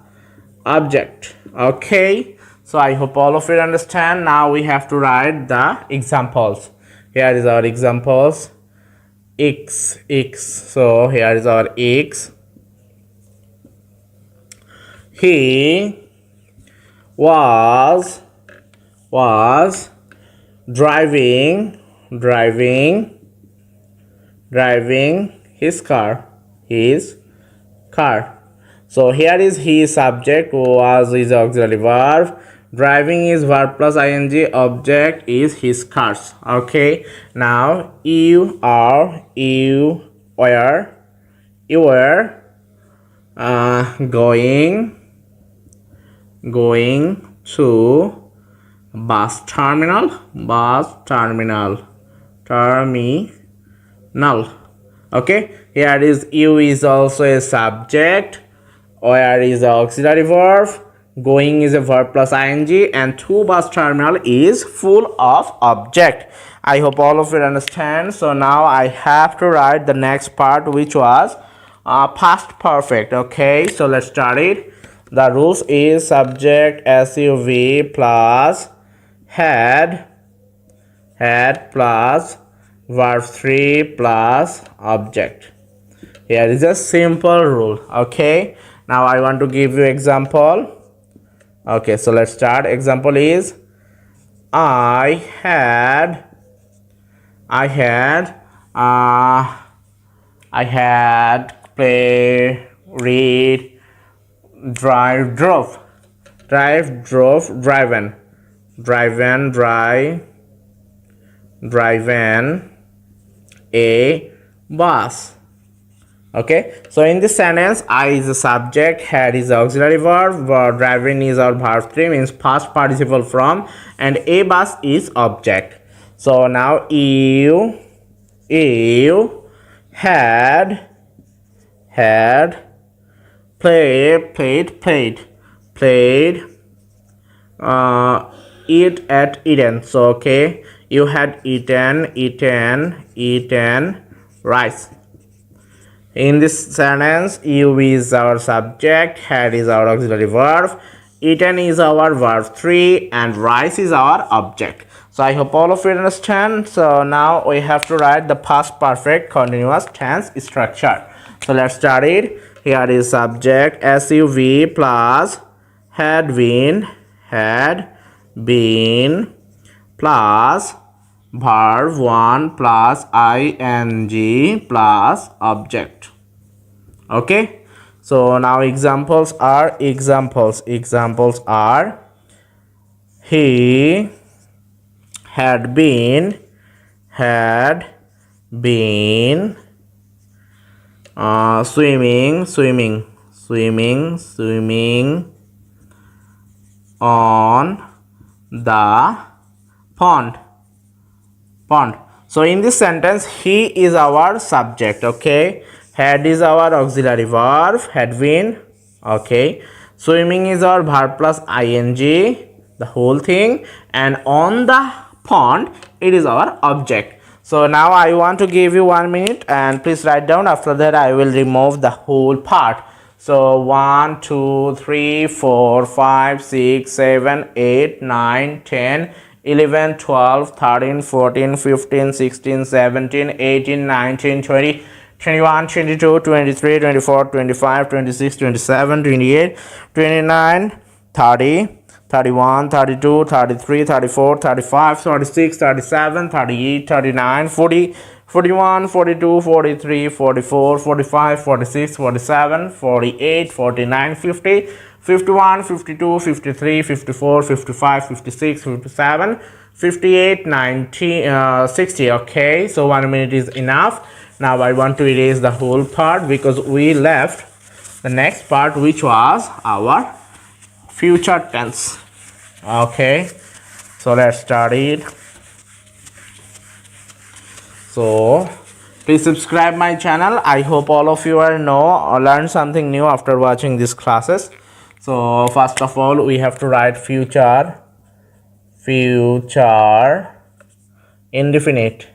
object. Okay, So I hope all of you understand. Now we have to write the examples. Here is our examples. X. So here is our X. He was driving his car. So here is he subject, was is auxiliary verb, driving is verb plus ing, object is his cars. Okay, now you were going to bus terminal. Okay, here is you is also a subject, where is the auxiliary verb, going is a verb plus ing, and to bus terminal is full of object. I hope all of you understand. So now I have to write the next part, which was past perfect. Okay, so let's start it. The rules is subject SUV plus had plus verb 3 plus object. Here is a simple rule. Okay, now I want to give you example. Okay, so let's start. Example is I had play, read, drive, drove, driven a bus. Okay, so in this sentence, I is the subject, had is the auxiliary verb, driving is our verb 3, means past participle from, and a bus is object. So now you had played eat at eaten. So okay, you had eaten rice. In this sentence, you is our subject, had is our auxiliary verb, eaten is our verb 3, and rice is our object. So I hope all of you understand. So now we have to write the past perfect continuous tense structure. So let's start it. Here is subject SUV plus had been plus verb 1 plus ing plus object. Okay, so now examples are he had been swimming on the pond. So in this sentence, he is our subject. Okay, had is our auxiliary verb, had been. Okay, swimming is our verb plus ing, the whole thing, and on the pond, it is our object. So now I want to give you 1 minute, and please write down. After that, I will remove the whole part. So 1 2 3 4 5 6 7 8 9 10 11 12 13 14 15 16 17 18 19 20 21 22 23 24 25 26 27 28 29 30 31 32 33 34 35 36 37 38 39 40 41 42 43 44 45 46 47 48 49 50 51 52 53 54 55 56 57 58 90 60. Okay, so 1 minute is enough. Now I want to erase the whole part because we left the next part, which was our future tense. Okay, so let's start it. So please subscribe my channel. I hope all of you are learn something new after watching these classes. So first of all, we have to write future indefinite.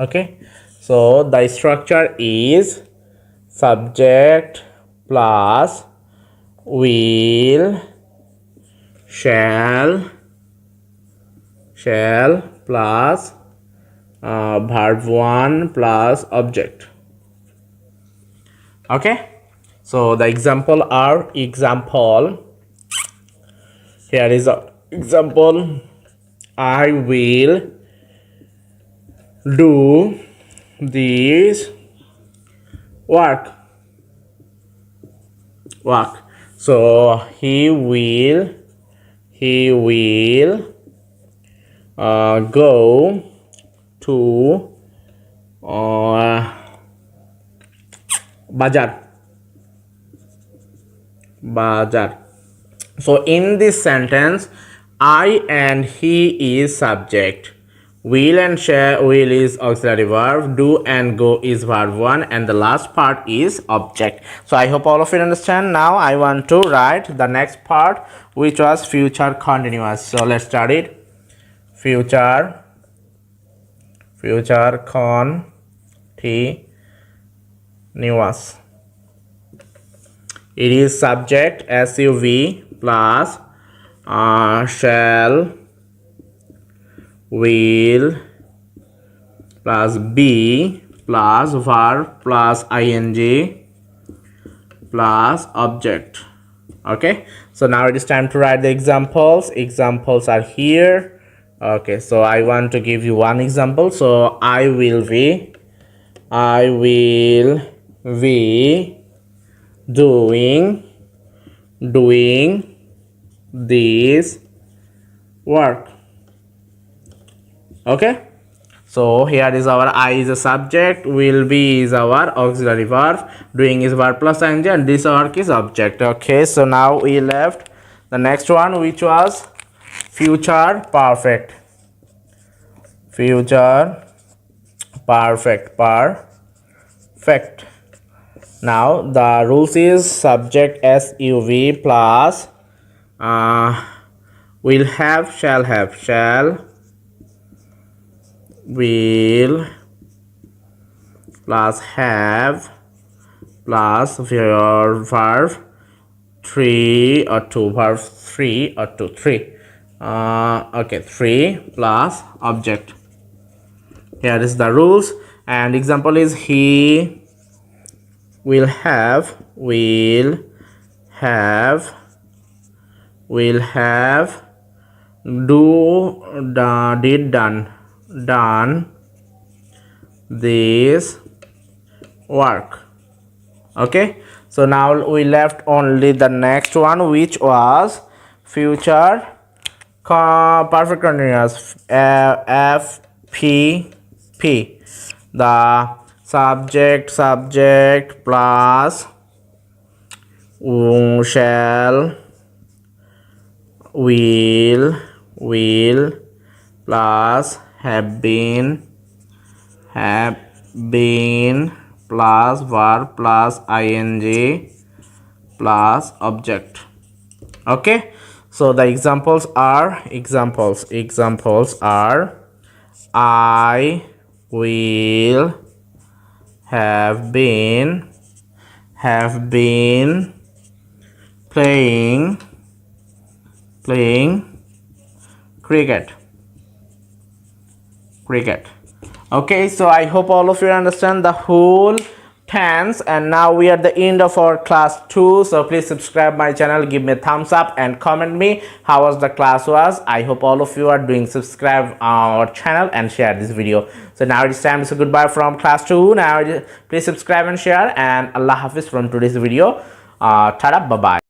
Okay, so the structure is subject plus will, shall plus verb 1 plus object. Okay, so the example are here is a example. I will do this work. So he will go to bazar. So in this sentence, I and he is subject, will and will is auxiliary verb, do and go is verb 1, and the last part is object. So I hope all of you understand. Now I want to write the next part, which was future continuous. So let's start it. Future continuous. It is subject SUV plus shall, will plus be plus verb plus ing plus object. Okay, so now it is time to write the examples. Examples are here. Okay, so I want to give you one example. So I will be doing this work. Okay, so here is our I is a subject, will be is our auxiliary verb, doing is verb plus ing, and this work is object. Okay, so now we left the next one, which was future perfect. Now the rules is subject SUV plus will have, shall have, will plus have plus verb 3 or 2, verb 3 or 2, 3. Okay, 3 plus object. Here is the rules, and example is he will have, did, done this work. Okay, so now we left only the next one, which was future perfect continuous, FPP. The subject plus shall, will plus have been plus verb plus ing plus object. Okay, so the examples are I will have been playing cricket. Okay, so I hope all of you understand the whole tense, and now we are at the end of our class 2. So please subscribe my channel, give me a thumbs up, and comment me how was the class was. I hope all of you are doing subscribe our channel and share this video. So now it is time to say goodbye from class 2. Now please subscribe and share, and Allah Hafiz from today's video. Tada, bye bye.